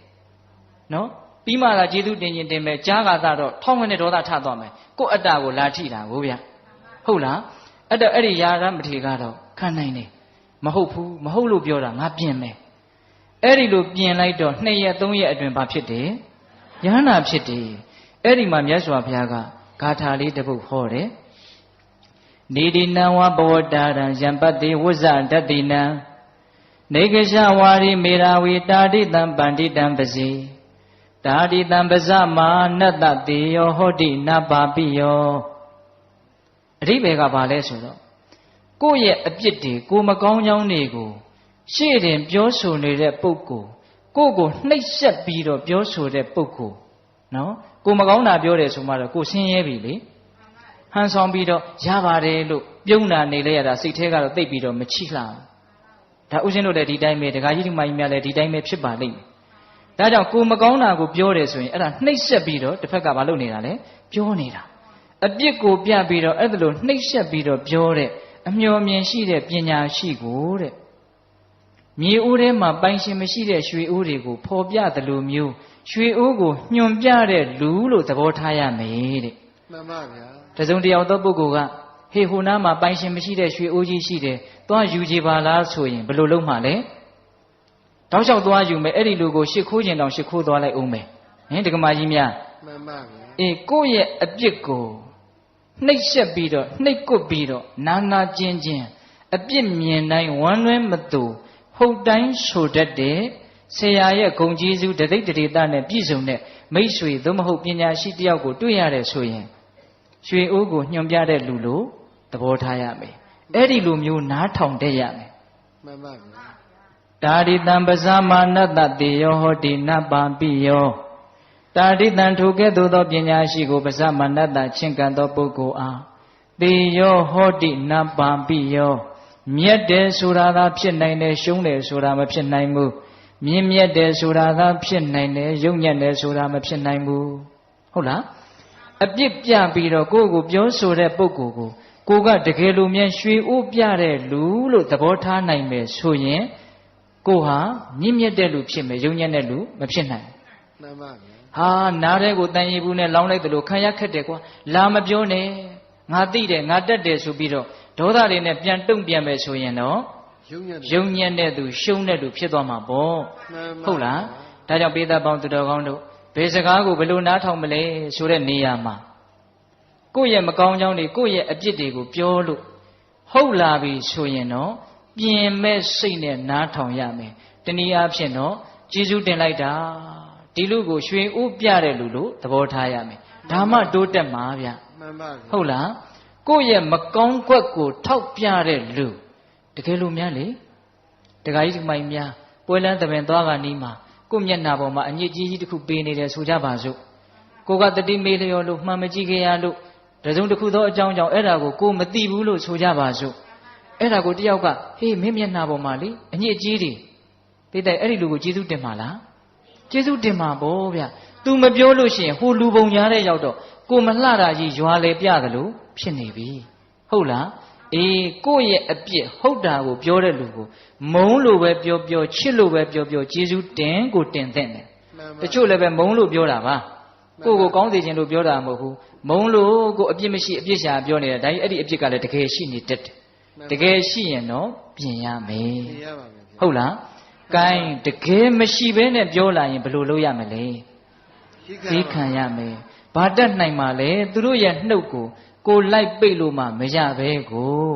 နော်ပြီးမှသာကျေးဇူးတင်ရင်တင်မယ်ကြားကသာတော့ထောင်းကနေဒေါသထသွားမယ်ကိုယ့်အတ္တကိုလာထိတာကိုဗျာဟုတ်လားအဲ့တော့အဲ့ဒီယာရမထေကတော့ခံနိုင်တယ်မဟုတ်ဘူးမဟုတ်လို့ပြောတာငါပြင်မယ်အဲ့ဒီလိုပြင်လိုက်တော့2ရက်3ရက်အတွင်းဘာဖြစ်တယ်ယဟန္တာဖြစ်တယ်အဲ့ဒီမှာမြတ်စွာဘုရားကဂါထာလေးတစ်ပုဒ်ဟောတယ်နေဒီနံဝဘဝတာရံယံပတ္တိဝဇ္ဇတတ္တိနံနေကရှဝါရိမေရာဝီတာတိတံပန္တိတံပစီတာတိတံပဇမာနတ္တတေယောဟောတိနပါပိယောအဓိပ္ပာယ်ကဘာလဲဆိုတော့ကိုယ့်ရဲ့အပြစ်တွေကိုမကောင်းကြောင်းတွေကို ရှေ့တင်ပြောဆိုနေတဲ့ပုဂ္ဂိုလ်ကိုယ့်ကိုနှိပ်စက်ပြီးတော့ပြောဆိုတဲ့ပုဂ္ဂိုလ်နော်ကိုမကောင်းတာပြောတယ်ဆိုမှတော့ကိုဆင်းရဲပြီလေဟန်ဆောင်ပြီးတော့ရပါတယ်လို့ပြုံးတာနေလဲရတာစိတ်ထဲကတော့တိတ်ပြီးတော့မချိလှဘူးဒါဥစဉ်တို့လည်းဒီတိုင်းပဲဒကာကြီးဒီမကြီးများလည်းဒီတိုင်းပဲဖြစ်ပါလိမ့်မယ်ဒါကြောင့်ကိုမကောင်းတာကိုပြောတယ်ဆိုရင်အဲ့ဒါနှိပ်စက်ပြီးတော့တစ်ဖက်ကမလုပ်နေတာလေပြောနေတာအပြစ်ကိုပြပြီးတော့အဲ့ဒါလိုနှိပ်စက်ပြီးတော့ပြောတဲ့အမျှော်မြင်ရှိတဲ့ပညာရှိကိုတဲ့မြေအိုးထဲမှာပိုင်ရှင်မရှိတဲ့ရွှေအိုးတွေကိုဖော်ပြသလိုမျိုးရွှေအိုးကိုညွှန်ပြတဲ့လူလို့သဘောထားရမယ်တဲ့မှန်ပါဗျာတစုံတယောက်သောပုဂ္ဂိုလ်ကဟေးဟိုနားမှာပိုင်ရှင်မရှိတဲ့ရွှေအိုးကြီးရှိတယ်သွားယူကြပါလားဆိုရင်ဘယ်လိုလုပ်မှလဲတောက်လျှောက်သွားယူမယ်အဲ့ဒီလူကိုရှ िख ိုးကျင်တောင်ရှ िख ိုးသွားလိုက်အောင်မယ်ဟင်ဒကမာကြီးများမှန်ပါဗျာအေးကိုယ့်ရဲ့အပြစ်ကိုနှိပ်ဆက်ပြီးတော့နှိပ်ကွပ်ပြီးတော့နာကျင်အပြစ်မြင်တိုင်းဝမ်းလွဲမတူဟုတ်တိုင်းဆိုတတ်တဲ့ဆရာရဲ့ဂုဏ်ကျေးဇူးတသိတ္တိတနဲ့ပြည့်စုံတဲ့မိတ်ဆွေသို့မဟုတ်ပညာရှိတယောက်ကိုတွေ့ရတယ်ဆိုရင်ရွှေအိုးကိုညွှန်ပြတဲ့လူလို့သဘောထားရမယ်အဲ့ဒီလိုမျိုးနားထောင်တတ်ရမယ်မှန်ပါဗျာတာရိတံပဇာမာနတတေယောဟောတိနပံပိယောတာရိတံထိုကဲ့သို့သောပညာရှိကိုပဇာမာနတချင့်ကံသောပုဂ္ဂိုလ်အားတေယောဟောတိနပံပိယောမြတ်တယ်ဆိုတာသာဖြစ်နိုင်တယ်ရှုံးတယ်ဆိုတာမဖြစ်နိုင်ဘူးမြင်မြတ်တယ်ဆိုတာသာဖြစ်နိုင်တယ်ယုံညံ့တယ်ဆိုတာမဖြစ်နိုင်ဘူးဟုတ်လားအပြစ်ပြပြီးတော့ကိုယ့်ကိုပြောဆိုတဲ့ပုဂ္ဂိုလ်ကိုကတကယ်လို့မြန်ရွှေအိုးပြတဲ့လူလို့သဘောထားနိုင်မယ်ဆိုရင်ကိုဟာမြင့်မြတ်တဲ့လူဖြစ်မယ်ယုံညံ့တဲ့လူမဖြစ်နိုင်မှန်ပါဗျာဟာနားတဲ့ကိုတန်ရီဘူးနဲ့လောင်းလိုက်တယ်လို့ခံရခက်တယ်ကွာလာမပြောနဲ့ငါသိတယ်ငါတက်တယ်ဆိုပြီးတော့ဒေါသတွေနဲ့ပြန်တုံ့ပြန်မယ်ဆိုရင်တော့ယုံညံ့တဲ့သူရှုံးတဲ့သူဖြစ်သွားမှာပေါ့ဟုတ်လားဒါကြောင့်ပေသပေါင်းသူတော်ကောင်းတို့ဘယ်စကားကိုဘယ်လိုနားထောင်မလဲဆိုတဲ့နေရာမှာကိုယ့်ရဲ့မကောင်းကြောင်းတွေကိုယ့်ရဲ့အပြစ်တွေကိုပြောလို့ဟုတ်လာပြီဆိုရင်တော့ပြင်မဲ့စိတ်နဲ့နားထောင်ရမယ်တနည်းအားဖြင့်တော့ကျေးဇူးတင်လိုက်တာဒီလူကိုရွှေအိုးပြတဲ့လူလို့သဘောထားရမယ်ဒါမှတိုးတက်မှာဗျမှန်ပါဟုတ်လားကိုယ့်ရဲ့မကောင်းကွက်ကိုထောက်ပြတဲ့လူတကယ်လို့များလေတခါကြီးဒီမိုင်များပွဲလန်းသဘင်သွားကနီးမှာကိုယ့်မျက်နှာပေါ်မှာအညစ်အကြေးကြီးတစ်ခုပေးနေတယ်ဆိုကြပါစို့ကိုကတတိမေးလျော်လို့မှန်မကြည့်ခဲ့ရလို့တစုံတစ်ခုသောအကြောင်းကြောင့်အဲ့ဒါကိုမသိဘူးလို့ဆိုကြပါစို့အဲ့ဒါကိုတယောက်ကဟေးမင်းမျက်နှာပေါ်မှာလေအညစ်အကြေးတွေသိတဲ့အဲ့ဒီလူကိုကျေးဇူးတင်ပါလားကျေးဇူးတင်ပါဗောဗျာ तू မပြောလို့ရှိရင်ဟိုလူပုံညာတဲ့ရောက်တော့ကိုမလှတာကြီးရွာလေပြတယ်လို့ဖြစ်နေပြီဟုတ်လားအေးကိုယ့်ရဲ့အပြစ်ဟုတ်တာကိုပြောတဲ့လူကိုမုန်းလို့ပဲပြောချစ်လို့ပဲပြောကျေးဇူးတင်ကိုတင်တဲ့တယ်တချို့လည်းပဲမုန်းလို့ပြောတာပါကိုကိုကောင်းစေခြင်းလို့ပြောတာမဟုတ်ဘူးမုန်းလို့ကိုအပြစ်မရှိအပြစ်ရှာပြောနေတာဒါကြီးအဲ့ဒီအပြစ်ကလည်းတကယ်ရှိနေတတ်တယ်တကယ်ရှိရင်တော့ပြင်ရမယ်ဟုတ်လားကဲတကယ်မရှိဘဲနဲ့ပြောလာရင်ဘယ်လိုလုပ်ရမလဲသိခံရမယ်ဘာတတ်နိုင်မှာလဲသူတို့ရဲ့နှုတ်ကိုလိုက်ပိတ်လို့မှမရပဲကို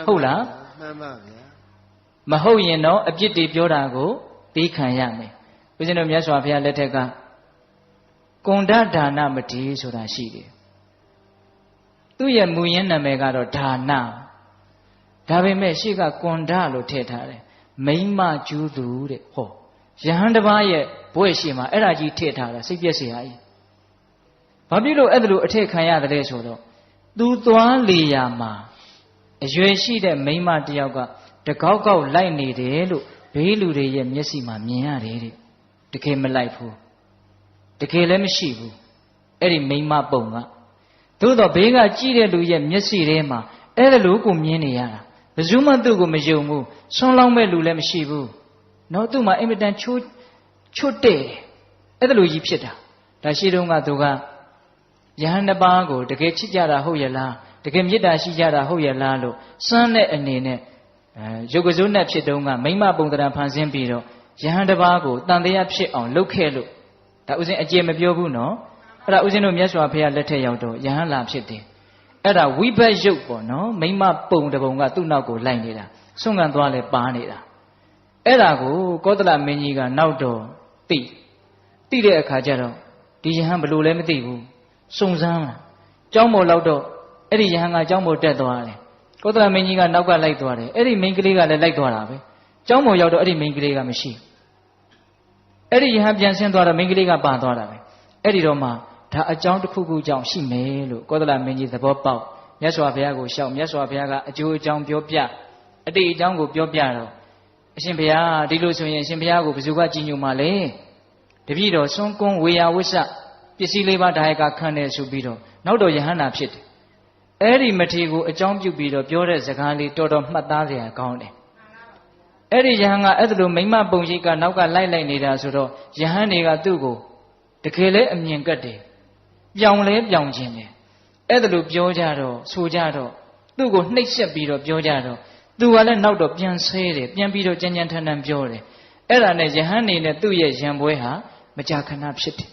ဟုတ်လားမှန်ပါဗျာမဟုတ်ရင်တော့အပြစ်တွေပြောတာကိုသိခံရမယ်ဦးဇင်းတို့မြတ်စွာဘုရားလက်ထက်ကကွန်ဒဒါနမတိဆိုတာရှိတယ်သူ့ရဲ့မူရင်းနာမည်ကတော့ဒါနဒါပေမဲ့ရှေ့ကကွန်ဒလို့ထည့်ထားတယ်မိမ့်မကျူးသူတဲ့ဟောယဟန်တစ်ပါးရဲ့ဘွဲ့ရှိမှာအဲ့ဒါကြီးထည့်ထားတာစိတ်ပြည့်စရာကြီးဘာဖြစ်လို့အဲ့ဒါလိုအထည့်ခံရတယ်လဲဆိုတော့သူသွားလေရာမှာအရွယ်ရှိတဲ့မိန်းမတယောက်ကတကောက်ကောက်လိုက်နေတယ်လို့ဘေးလူတွေရဲ့မျက်စိမှာမြင်ရတယ်တဲ့တကယ်မလိုက်ဘူးတကယ်လည်းမရှိဘူးအဲ့ဒီမိန်းမပုံကသို့တော့ဘေးကကြည့်တဲ့လူရဲ့မျက်စိထဲမှာအဲ့ဒါလို့ကိုမြင်နေရတာဘယ်သူမှသူ့ကိုမယုံဘူးဆွန်းလောင်းမဲ့လူလည်းမရှိဘူးနော်သူ့မှာအင်မတန်ချွတ်တဲ့အဲ့ဒါလိုကြီးဖြစ်တာဒါရှိတုန်းကသူကယဟန်တစ်ပါးကိုတကယ်ချစ်ကြတာဟုတ်ရဲ့လားတကယ်မေတ္တာရှိကြတာဟုတ်ရဲ့လားလို့စမ်းတဲ့အနေနဲ့ရုပ်ကစိုးနဲ့ဖြစ်တုန်းကမိမပုံသဏ္ဍာန်ဖန်ဆင်းပြီးတော့ယဟန်တစ်ပါးကိုတန်တရားဖြစ်အောင်လုပ်ခဲ့လို့ဒါဥစဉ်အကျေမပြောဘူးနော်အဲ့ဒါဥစဉ်တို့မြတ်စွာဘုရားလက်ထက်ရောက်တော့ယဟန်လာဖြစ်တယ်အဲ့ဒါဝိဘတ်ရုပ်ပေါ့နော်မိမပုံတပုံကသူ့နောက်ကိုလိုက်နေတာဆွန့်ခံသွားလဲပါနေတာအဲ့ဒါကိုကောသလမင်းကြီးကနောက်တော့သိတဲ့အခါကျတော့ဒီယဟန်ဘလို့လဲမသိဘူးစုံစမ်းလာကျောင်းပေါ်လောက်တော့အဲ့ဒီယဟန်ကကျောင်းပေါ်တက်သွားတယ်ကောသလမင်းကြီးကနောက်ကလိုက်သွားတယ်အဲ့ဒီမိန်းကလေးကလည်းလိုက်သွားတာပဲ ကျောင်းပေါ်ရောက်တော့အဲ့ဒီမိန်းကလေးကမရှိအဲ့ဒီယဟန်ပြန်ဆင်းသွားတော့မိန်းကလေးကပါသွားတာပဲအဲ့ဒီတော့မှဒါအကြောင်းတစ်ခုခုကြောင့်ရှိမယ်လို့ကောသလမင်းကြီးသဘောပေါက်မြတ်စွာဘုရားကိုရှောက်မြတ်စွာဘုရားကအကျိုးအကြောင်းပြောပြအတိတ်အကြောင်းကိုပြောပြတော့အရှင်ဘုရားဒီလိုဆိုရင်အရှင်ဘုရားကိုဘယ်သူကကြည်ညိုမှာလဲတပည့်တော်စွန့်ကွန်းဝေယဝိဆပစ္စည်းလေးပါးဒါယကခံတယ်ဆိုပြီးတော့နောက်တော့ယဟန္တာဖြစ်တယ်အဲ့ဒီမထေကိုအကြောင်းပြုပြီးတော့ပြောတဲ့စကားလေးတော်တော်မှတ်သားစရာကောင်းတယ်အဲ့ဒီယဟန်ကအဲ့ဒါလိုမိမပုံရိပ်ကနောက်ကလိုက်နေတာဆိုတော့ယဟန်တွေကသူ့ကိုတကယ်လဲအမြင်ကတ်တယ်ပြောင်လဲပြောင်ခြင်းတယ်အဲ့ဒါလိုပြောကြတော့ဆိုကြတော့သူ့ကိုနှိပ်စက်ပြီးတော့ပြောကြတော့သူကလည်းနောက်တော့ပြန်ဆဲတယ်ပြန်ပြီးတော့ကြမ်းကြမ်းထန်ထန်ပြောတယ်အဲ့ဒါနဲ့ယဟန်နေနဲ့သူ့ရဲ့ရံပွဲဟာမကြာခဏဖြစ်တယ်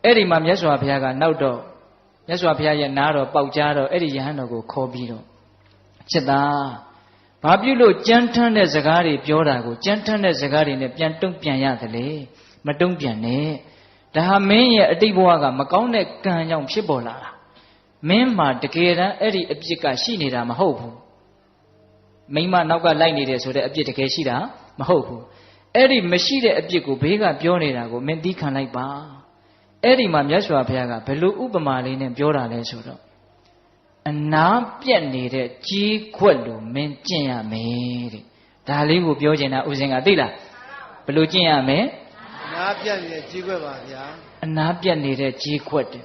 အဲ့ဒီမှာမြတ်စွာဘုရားကနောက်တော့မြတ်စွာဘုရားရဲ့နားတော်ပေါက်ကြားတော့အဲ့ဒီယဟန်တော်ကိုခေါ်ပြီးတော့ချက်သားဘာပြုလို့ကြမ်းထမ်းတဲ့စကားတွေပြောတာကိုကြမ်းထမ်းတဲ့စကားတွေနဲ့ပြန်တုံ့ပြန်ရသလဲမတုံ့ပြန်နဲ့ဒါဟာမင်းရဲ့အတိတ်ဘဝကမကောင်းတဲ့ကံကြောင့်ဖြစ်ပေါ်လာတာမင်းမှာတကယ်တမ်းအဲ့ဒီအပြစ်ကရှိနေတာမဟုတ်ဘူးမိမနောက်ကလိုက်နေတယ်ဆိုတဲ့အပြစ်တကယ်ရှိတာမဟုတ်ဘူးအဲ့ဒီမရှိတဲ့အပြစ်ကိုဘေးကပြောနေတာကိုမင်းသိခံလိုက်ပါအဲ့ဒီမှာမြတ်စွာဘုရားကဘယ်လိုဥပမာလေးနဲ့ပြောတာလဲဆိုတော့အနာပြက်နေတဲ့ကြီးခွက်လိုမင်းကျင့်ရမယ်တဲ့ဒါလေးကိုပြောချင်တာဥစဉ်ကသိလားဘယ်လိုကျင့်ရမလဲအနာပြက်နေတဲ့ကြီးခွက်ပါဗျာအနာပြက်နေတဲ့ကြီးခွက်တဲ့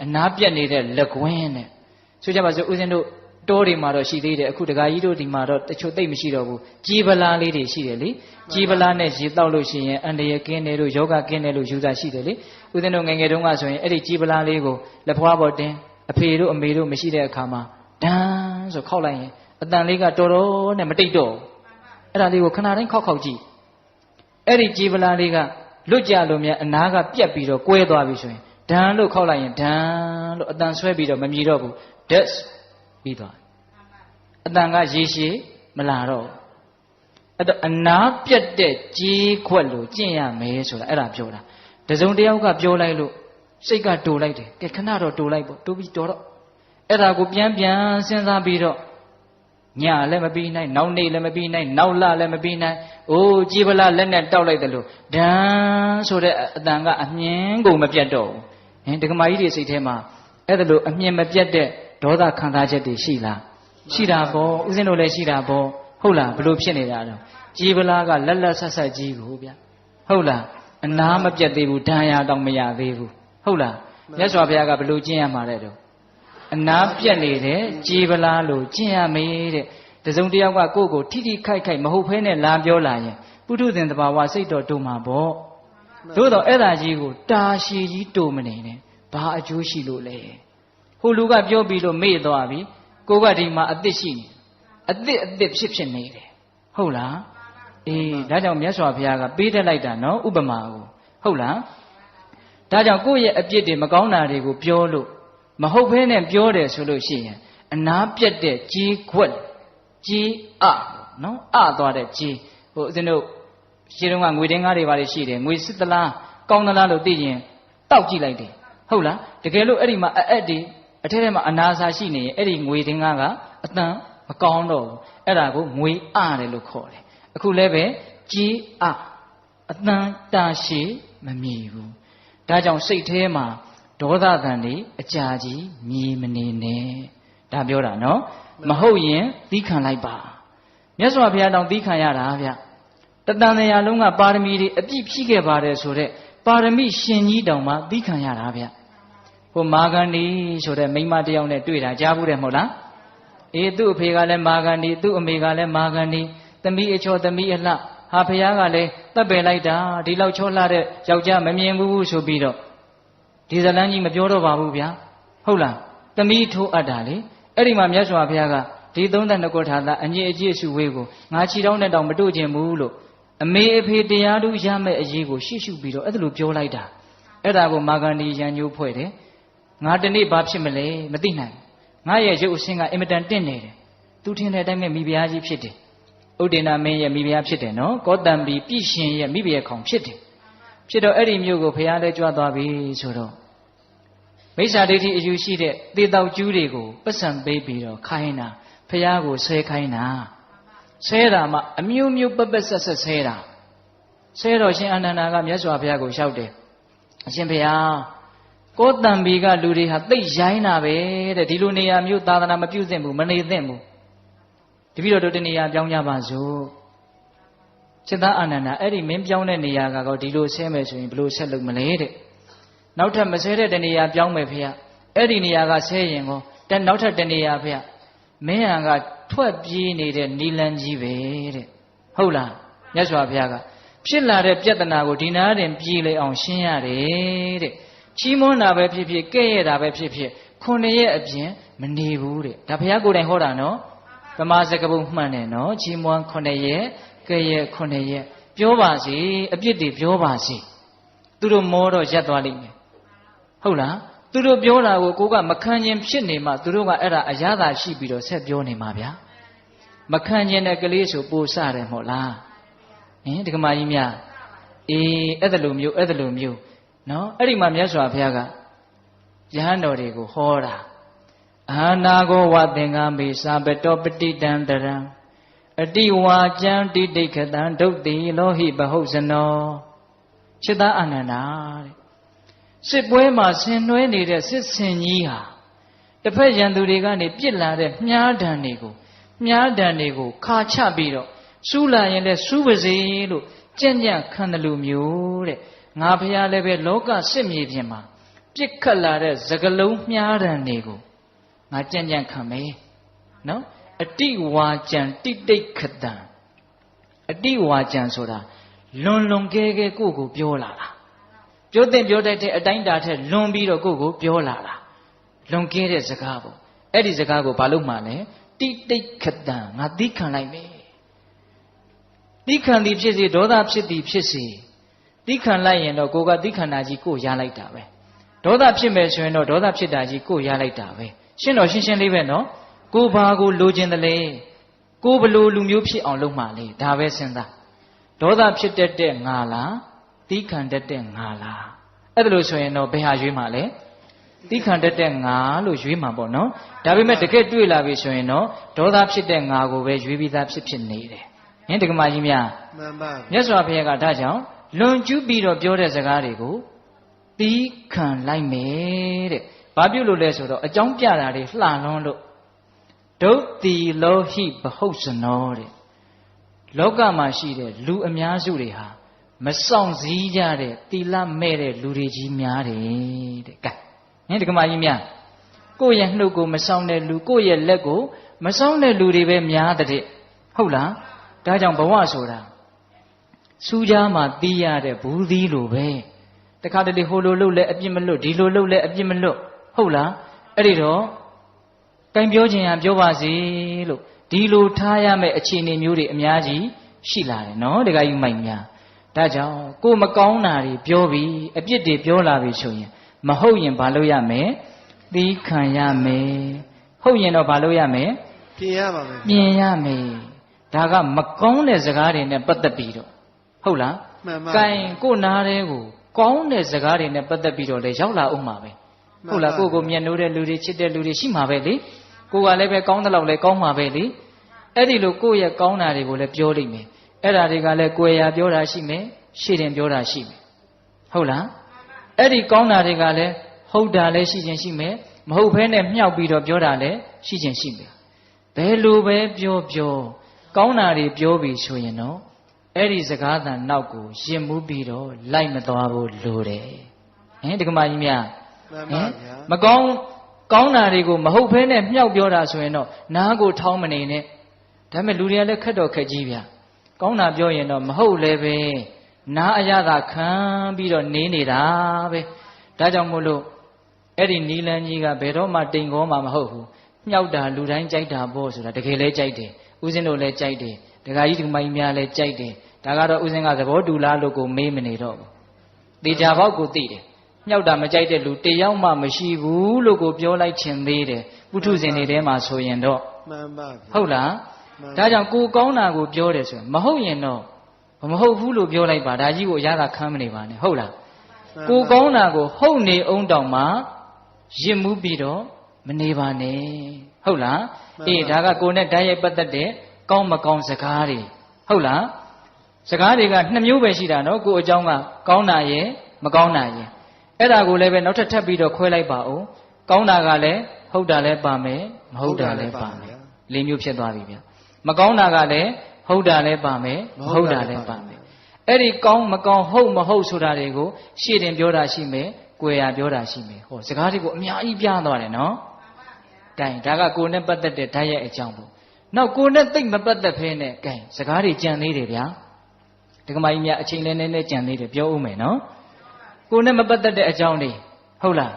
အနာပြက်နေတဲ့လက်ကွင်းတဲ့ဆိုကြပါစို့ဥစဉ်တို့တောတွေမှာတော့ရှိသေးတယ်အခုတခါကြီးတို့ဒီမှာတော့တချို့သိပ်မရှိတော့ဘူးကြီးပလားလေးတွေရှိတယ်လေကြီးပလားနဲ့ရေတောက်လို့ရှိရင်အန္တရာယ်ကင်းတယ်လို့ယောဂကင်းတယ်လို့ယူဆရှိတယ်လေဥစဉ်တို့ငယ်ငယ်တုန်းကဆိုရင်အဲ့ဒီကြီးပလားလေးကိုလက်ဖွားပေါ်တင်အဖေတို့အမေတို့မရှိတဲ့အခါမှာဒန်းဆိုခောက်လိုက်ရင်အတန်လေးကတော်တော်နဲ့မတိတ်တော့အဲ့ဒါလေးကိုခဏတိုင်းခောက်ကြည့်အဲ့ဒီကြီးပလားလေးကလွတ်ကြလို့များအနာကပြက်ပြီးတော့ကွဲသွားပြီဆိုရင်ဒန်းလို့ခောက်လိုက်ရင်ဒန်းလို့အတန်ဆွဲပြီးတော့မမြည်တော့ဘူး that's ပြီးသွားအတန်ကရေရှည်မလာတော့အဲ့တော့အနာပြက်တဲ့ကြီးခွက်လို့ကျင့်ရမယ်ဆိုတာအဲ့ဒါပြောတာတစုံတယောက်ကပြောလိုက်လို့စိတ်ကတူလိုက်တယ်ကဲခဏတော့တူလိုက်ပေါ့တူပြီးတော်တော့အဲ့ဒါကိုပြန်စဉ်းစားပြီးတော့ညလည်းမပြီးနိုင်နောက်နေ့လည်းမပြီးနိုင်နောက်လလည်းမပြီးနိုင်အိုးကြီးပလားလက်နဲ့တောက်လိုက်တယ်လို့ဒန်းဆိုတဲ့အတန်ကအမြင်ကုန်မပြတ်တော့ဘူးဟင်ဒကမာကြီးတွေစိတ်ထဲမှာအဲ့ဒါလို့အမြင်မပြတ်တဲ့ဒေါသခံစားချက်တွေရှိလားရှိတာပေါ့ဥစဉ်တို့လည်းရှိတာပေါ့ဟုတ်လားဘလို့ဖြစ်နေတာတော့ကြီးပလားကလက်လက်ဆက်ဆက်ကြီးကိုဗျဟုတ်လားအနာမပြတ်သေးဘူးဒဏ်ရာတောင်မရသေးဘူးဟုတ်လားမြတ်စွာဘုရားကဘလို့ကျင့်ရမှာလဲတော့အနာပြတ်နေတဲ့ကြီးပလားလို့ကျင့်ရမေးတဲ့တစုံတယောက်ကကိုယ့်ကိုထိထိခိုက်ခိုက်မဟုတ်ဖဲနဲ့လာပြောလာရင်ပုထုဇဉ်တဘာဝစိတ်တော်တုံမှာပေါ့သို့တော့အဲ့ဒါကြီးကိုတာရှည်ကြီးတုံမနေနဲ့ဘာအကျိုးရှိလို့လဲဟိုလူကပြောပြီးလို့မေ့သွားပြီကိုကဒီမှာအသစ်ရှိနေအသစ်ဖြစ်နေတယ်ဟုတ်လားအေးဒါကြောင့်မြတ်စွာဘုရားကပေးတတ်လိုက်တာနော်ဥပမာကိုဟုတ်လားဒါကြောင့်ကိုယ့်ရဲ့အပြစ်တွေမကောင်းတာတွေကိုပြောလို့မဟုတ်ဘဲနဲ့ပြောတယ်ဆိုလို့ရှိရင်အနာပြတ်တဲ့ကြီးခွက်ကြီးနော်သွားတဲ့ကြီးဟိုဦးဇင်းတို့ရှင်းတော့ကငွေတင်းကားတွေပါလေရှိတယ်ငွေစစ်သလားကောင်းသလားလို့သိရင်တောက်ကြည့်လိုက်တယ်ဟုတ်လားတကယ်လို့အဲ့ဒီမှာအက်ဒီအထက်ထဲမှာအနာစာရှိနေရင်အဲ့ဒီငွေတင်းကားကအတန်မကောင်းတော့ဘူးအဲ့ဒါကိုငွေတယ်လို့ခေါ်တယ်အခုလည်းပဲကြီးအတန်တာရှည်မမြည်ဘူးဒါကြောင့်စိတ်ထဲမှာဒေါသတန်တွေအကြာကြီးမြည်မနေနဲ့ဒါပြောတာနော်မဟုတ်ရင်သီးခံလိုက်ပါမြတ်စွာဘုရားတောင်သီးခံရတာဗျတတန်တရားလုံးကပါရမီတွေအပြည့်ဖြည့်ခဲ့ပါတယ်ဆိုတော့ပါရမီရှင်ကြီးတောင်မှသီးခံရတာဗျဟိုမာဂန္ဒီဆိုတဲ့မိန်းမတယောက်နဲ့တွေ့တာကြားဘူးတယ်မဟုတ်လားအေးသူ့အဖေကလည်းမာဂန္ဒီသူ့အမေကလည်းမာဂန္ဒီသမီးအချောသမီးအလှဟာဖះကလည်းတပ်ပယ်လိုက်တာဒီလောက်ချောလှတဲ့ယောက်ျားမမြင်ဘူးဆိုပြီးတော့ဒီဇလန်းကြီးမပြောတော့ပါဘူးဗျာဟုတ်လားသမီးထိုးအပ်တာလေအဲ့ဒီမှာမြတ်စွာဘုရားကဒီ32ခုထာတာအငြိအကျေးစုဝေးကိုငါခြေတောင်းနဲ့တောင်မတို့ခြင်းဘူးလို့အမေအဖေတရားတို့ရမဲ့အရေးကိုရှေ့ရှုပြီးတော့အဲ့ဒါလိုပြောလိုက်တာအဲ့ဒါကိုမာဂန္ဒီရန်ညိုးဖွဲ့တယ်ငါတနေ့ဘာဖြစ်မလဲမသိနိုင်ငါရဲ့ရုပ်အဆင်းကအင်မတန်တင့်နေတယ်သူထင်တဲ့အတိုင်းပဲမိဖုရားကြီးဖြစ်တယ်ဥဒိနာမင်းရဲ့မိဖုရားဖြစ်တယ်နော်ကောတံပီပြည့်ရှင်ရဲ့မိဖုရားခေါင်ဖြစ်တယ်ဖြစ်တော့အဲ့ဒီမျိုးကိုဘုရားလည်းကြွသွားပြီဆိုတော့မိစ္ဆာဒိဋ္ဌိအယူရှိတဲ့သေတောက်ကျူးတွေကိုပတ်စံပေးပြီးတော့ခိုင်းတာဘုရားကိုဆွဲခိုင်းတာ ဆဲတာမှအမျိုးမျိုးပက်ပက်ဆက်ဆက်ဆဲတာဆဲတော်ရှင်အာနန္ဒာကမြတ်စွာဘုရားကိုလျှောက်တယ်အရှင်ဘုရားကိုယ်တံဘီကလူတွေဟာသိရိုင်းတာပဲတဲ့ဒီလိုနေရာမျိုးသာသနာမပြုသင့်ဘူးမနေသင့်ဘူးတပည့်တော်တို့တနေရာပြောင်းကြပါစို့စိတ္တအာနန္ဒာအဲ့ဒီမင်းပြောင်းတဲ့နေရာကတော့ဒီလိုဆဲမယ်ဆိုရင်ဘယ်လိုဆက်လုပ်မလဲတဲ့နောက်ထပ်မဆဲတဲ့တနေရာပြောင်းမယ်ဖေရအဲ့ဒီနေရာကဆဲရင်ကောနောက်ထပ်တနေရာဖေရမင်းဟန်ကထွက်ပြေးနေတဲ့နီလန်းကြီးပဲတဲ့ဟုတ်လားမြတ်စွာဘုရားကဖြစ်လာတဲ့ပြဿနာကိုဒီနားတင်ပြေးလေအောင်ရှင်းရတယ်တဲ့ချီးမွမ်းတာပဲဖြစ်ဖြစ်ကဲ့ရဲ့တာပဲဖြစ်ဖြစ်9ရက်အပြင်မနေဘူးတဲ့ဒါဘုရားကိုယ်တိုင်ဟောတာနော်ဗမာစကားပုံမှန်တယ်နော်ချီးမွမ်း9ရက်ကဲ့ရဲ့9ရက်ပြောပါစေအပြစ်တွေပြောပါစေသူတို့မောတော့ရက်သွားလိမ့်မယ်ဟုတ်လားသူတို့ပြောတာကိုကိုကမခံခြင်းဖြစ်နေမှသူတို့ကအဲ့ဒါအရသာရှိပြီးတော့ဆက်ပြောနေမှာဗျာမခံခြင်းတဲ့ကလေးဆိုပို့စတယ်မဟုတ်လားဒကမာကြီးများအေးအဲ့ဒါလိုမျိုးနော်အဲ့ဒီမှာမြတ်စွာဘုရားကယဟန်တော်တွေကိုဟောတာအာနာကိုဝသင်္ကမေသာပတောပတိတံတရံအတိဝါကျံတိတိခတံဒုတ်တိလောဟိပဟုတ်ဇနောစိတ္တအာနန္ဒာတဲ့စစ်ပွဲမှာဆင်နွှဲနေတဲ့စစ်စင်ကြီးဟာတစ်ဖက်ရန်သူတွေကနေပြစ်လာတဲ့မြားဒဏ်တွေကိုခါချပြီးတော့စူးလာရင်လည်းစူးပါစေလို့ကြံ့ကြံ့ခံတယ်လို့မျိုးတဲ့ငါဖះလည်းပဲလောကစစ်မြေပြင်မှာပြစ်ခတ်လာတဲ့စကလုံးမြားဒဏ်တွေကိုငါကြံ့ကြံ့ခံမယ်နော်အတိဝါကျံတိတိခတံအတိဝါကျံဆိုတာလွန်ကဲကိုပြောလာတာပြောတဲ့ပြောတတ်တဲ့အတိုင်းတာထက်လွန်ပြီးတော့ကိုပြောလာတာလွန်ကဲတဲ့စကားပေါ့အဲ့ဒီစကားကိုဘာလို့မှလဲတိတိခတံငါသီးခံလိုက်မယ်သီးခံသည်ဖြစ်စေဒေါသဖြစ်သည်ဖြစ်စေသီးခံလိုက်ရင်တော့ကိုကသီးခံတာကြီးကိုရလိုက်တာပဲဒေါသဖြစ်မယ်ဆိုရင်တော့ဒေါသဖြစ်တာကြီးကိုရလိုက်တာပဲရှင်းတော့ရှင်းလေးပဲနော်ကိုဘာကိုလိုချင်တယ်လေကိုဘလို့လူမျိုးဖြစ်အောင်လုပ်မှလေဒါပဲစဉ်းစားဒေါသဖြစ်တတ်တဲ့ငါလားသီးခံတတ်တဲ့ငါလားအဲ့ဒါလို့ဆိုရင်တော့ဘယ်ဟာရွေးမှလဲသီးခံတတ်တဲ့ငါလို့ရွေးမှာပေါ့နော်ဒါပေမဲ့တကယ်တွေ့လာပြီဆိုရင်တော့ဒေါသဖြစ်တဲ့ငါကိုပဲရွေးပြီးသားဖြစ်နေတယ်ဟင်တက္ကမကြီးများမှန်ပါမြတ်စွာဘုရားကဒါကြောင့်လွန်ကျူးပြီးတော့ပြောတဲ့စကားတွေကိုသီးခံလိုက်မယ်တဲ့ဘာပြုလို့လဲဆိုတော့အကြောင်းပြတာတွေလှလွန်းလို့ဒုတ်တိလောဟိဘဟုတ်စနောတဲ့လောကမှာရှိတဲ့လူအများစုတွေဟာမဆောင်စည်းကြတဲ့သီလမဲ့တဲ့လူတွေကြီးများတယ်တဲ့ကဲဟင်တက္ကမကြီးများကိုယ့်ရဲ့နှုတ်ကိုမဆောင်တဲ့လူကိုယ့်ရဲ့လက်ကိုမဆောင်တဲ့လူတွေပဲများတဲ့ဟုတ်လားဒါကြောင့်ဘဝဆိုတာစူးကြားမှာတီးရတဲ့ဘူးသီးလိုပဲတခါတလေဟိုလိုလုပ်လဲအပြစ်မလွတ်ဒီလိုလုပ်လဲအပြစ်မလွတ်ဟုတ်လားအဲ့ဒီတော့တိုင်ပြောခြင်းရပြောပါစေလို့ဒီလိုထားရမယ့်အခြေအနေမျိုးတွေအများကြီးရှိလာတယ်နော်တခါယူမိုက်များဒါကြောင့်ကိုမကောင်းတာတွေပြောပြီးအပြစ်တွေပြောလာပြီဆိုရင်မဟုတ်ရင်ဘာလုပ်ရမလဲသီးခံရမယ်ဟုတ်ရင်တော့ဘာလုပ်ရမလဲပြင်ရပါမယ်ပြင်ရမယ်ဒါကမကောင်းတဲ့စကားတွေနဲ့ပတ်သက်ပြီးတော့ဟုတ်လားမှန်ပါကဲကိုနားတဲ့ကိုကောင်းတဲ့စကားတွေနဲ့ပတ်သက်ပြီးတော့လေရောက်လာအောင်မှာပဲဟုတ်လားကိုမျက်နှိုးတဲ့လူတွေချစ်တဲ့လူတွေရှိမှာပဲလေကိုကလည်းပဲကောင်းတဲ့လောက်လည်းကောင်းမှာပဲလေအဲ့ဒီလိုကိုယ့်ရဲ့ကောင်းတာတွေကိုလည်းပြောလိမ့်မယ်အဲ့ဒါတွေကလည်းကိုယ်ရာပြောတာရှိမယ်ရှေ့တင်ပြောတာရှိမယ်ဟုတ်လားအဲ့ဒီကောင်းတာတွေကလည်းဟုတ်တာလည်းရှိခြင်းရှိမယ်မဟုတ်ဘဲနဲ့မြှောက်ပြီးတော့ပြောတာလည်းရှိခြင်းရှိမယ်ဘယ်လိုပဲပြောကောင်းတာတွေပြောပြီးဆိုရင်တော့အဲ့ဒီစကားသံနောက်ကိုရင်မှုပြီးတော့လိုက်မသွားဖို့လိုတယ်ဟင်တက္ကမကြီးများမကောင်းတာတွေကိုမဟုတ်ဘဲနဲ့မြှောက်ပြောတာဆိုရင်တော့နားကိုထောင်းမနေနဲ့ဒါပေမဲ့လူတွေကလည်းခက်တော့ခက်ကြီးဗျာကောင်းတာပြောရင်တော့မဟုတ်လည်းပဲနားအရသာခံပြီးတော့နေနေတာပဲဒါကြောင့်မို့လို့အဲ့ဒီနီလန်းကြီးကဘယ်တော့မှတိမ်ခေါ်မှမဟုတ်ဘူးမြှောက်တာလူတိုင်းကြိုက်တာပေါ့ဆိုတာတကယ်လဲကြိုက်တယ်ဦးဇင်းတို့လည်းကြိုက်တယ်ဒကာကြီးဒကာမကြီးများလည်းကြိုက်တယ်ဒါကတော့ဦးဇင်းကသဘောတူလားလို့ကိုမေးမနေတော့ဘူးတေချာပေါက်ကိုသိတယ်မြှောက်တာမကြိုက်တဲ့လူတယောက်မှမရှိဘူးလို့ကိုပြောလိုက်ခြင်းသေးတယ်ပုထုဇဉ်တွေထဲမှာဆိုရင်တော့မှန်ပါဟုတ်လားဒါကြောင့်ကိုကောင်းတာကိုပြောတယ်ဆိုရင်မဟုတ်ရင်တော့မဟုတ်ဘူးလို့ပြောလိုက်ပါဒါကြီးကိုအရသာခံမနေပါနဲ့ဟုတ်လားကိုကောင်းတာကိုဟုတ်နေအောင်တောင်မှရစ်မှုပြီးတော့မနေပါနဲ့ဟုတ်လားအေးဒါကကိုနဲ့ဓာတ်ရိုက်ပတ်သက်တဲ့ ကောင်းမကောင်းစကားတွေဟုတ်လားစကားတွေက2မျိုးပဲရှိတာနော်ကိုယ်အကြောင်းကကောင်းတာရဲ့မကောင်းတာရဲ့အဲ့ဒါကိုလည်းပဲနောက်ထပ်ပြီးတော့ခွဲလိုက်ပါဦးကောင်းတာကလည်းဟုတ်တာလည်းပါမယ်မဟုတ်တာလည်းပါမယ်4မျိုးဖြစ်သွားပြီဗျမကောင်းတာကလည်းဟုတ်တာလည်းပါမယ်မဟုတ်တာလည်းပါမယ်အဲ့ဒီကောင်းမကောင်းဟုတ်မဟုတ်ဆိုတာတွေကိုရှေ့တင်ပြောတာရှိမယ်ကိုယ်ရပြောတာရှိမယ်ဟောစကားတွေကိုအများကြီးပြသွားတယ်နော်ကဲဒါကကိုယ်နဲ့ပတ်သက်တဲ့ဓာတ်ရဲ့အကြောင်းပေါ့နောက်ကိုယ်နဲ့သိမပတ်သက်ဖဲနဲ့ကဲစကားတွေကြံသေးတယ်ဗျာဒကမာကြီးများအချိန်နဲ့နဲ့ကြံသေးတယ်ပြောဦးမယ်နော်ကိုယ်နဲ့မပတ်သက်တဲ့အကြောင်းတွေဟုတ်လား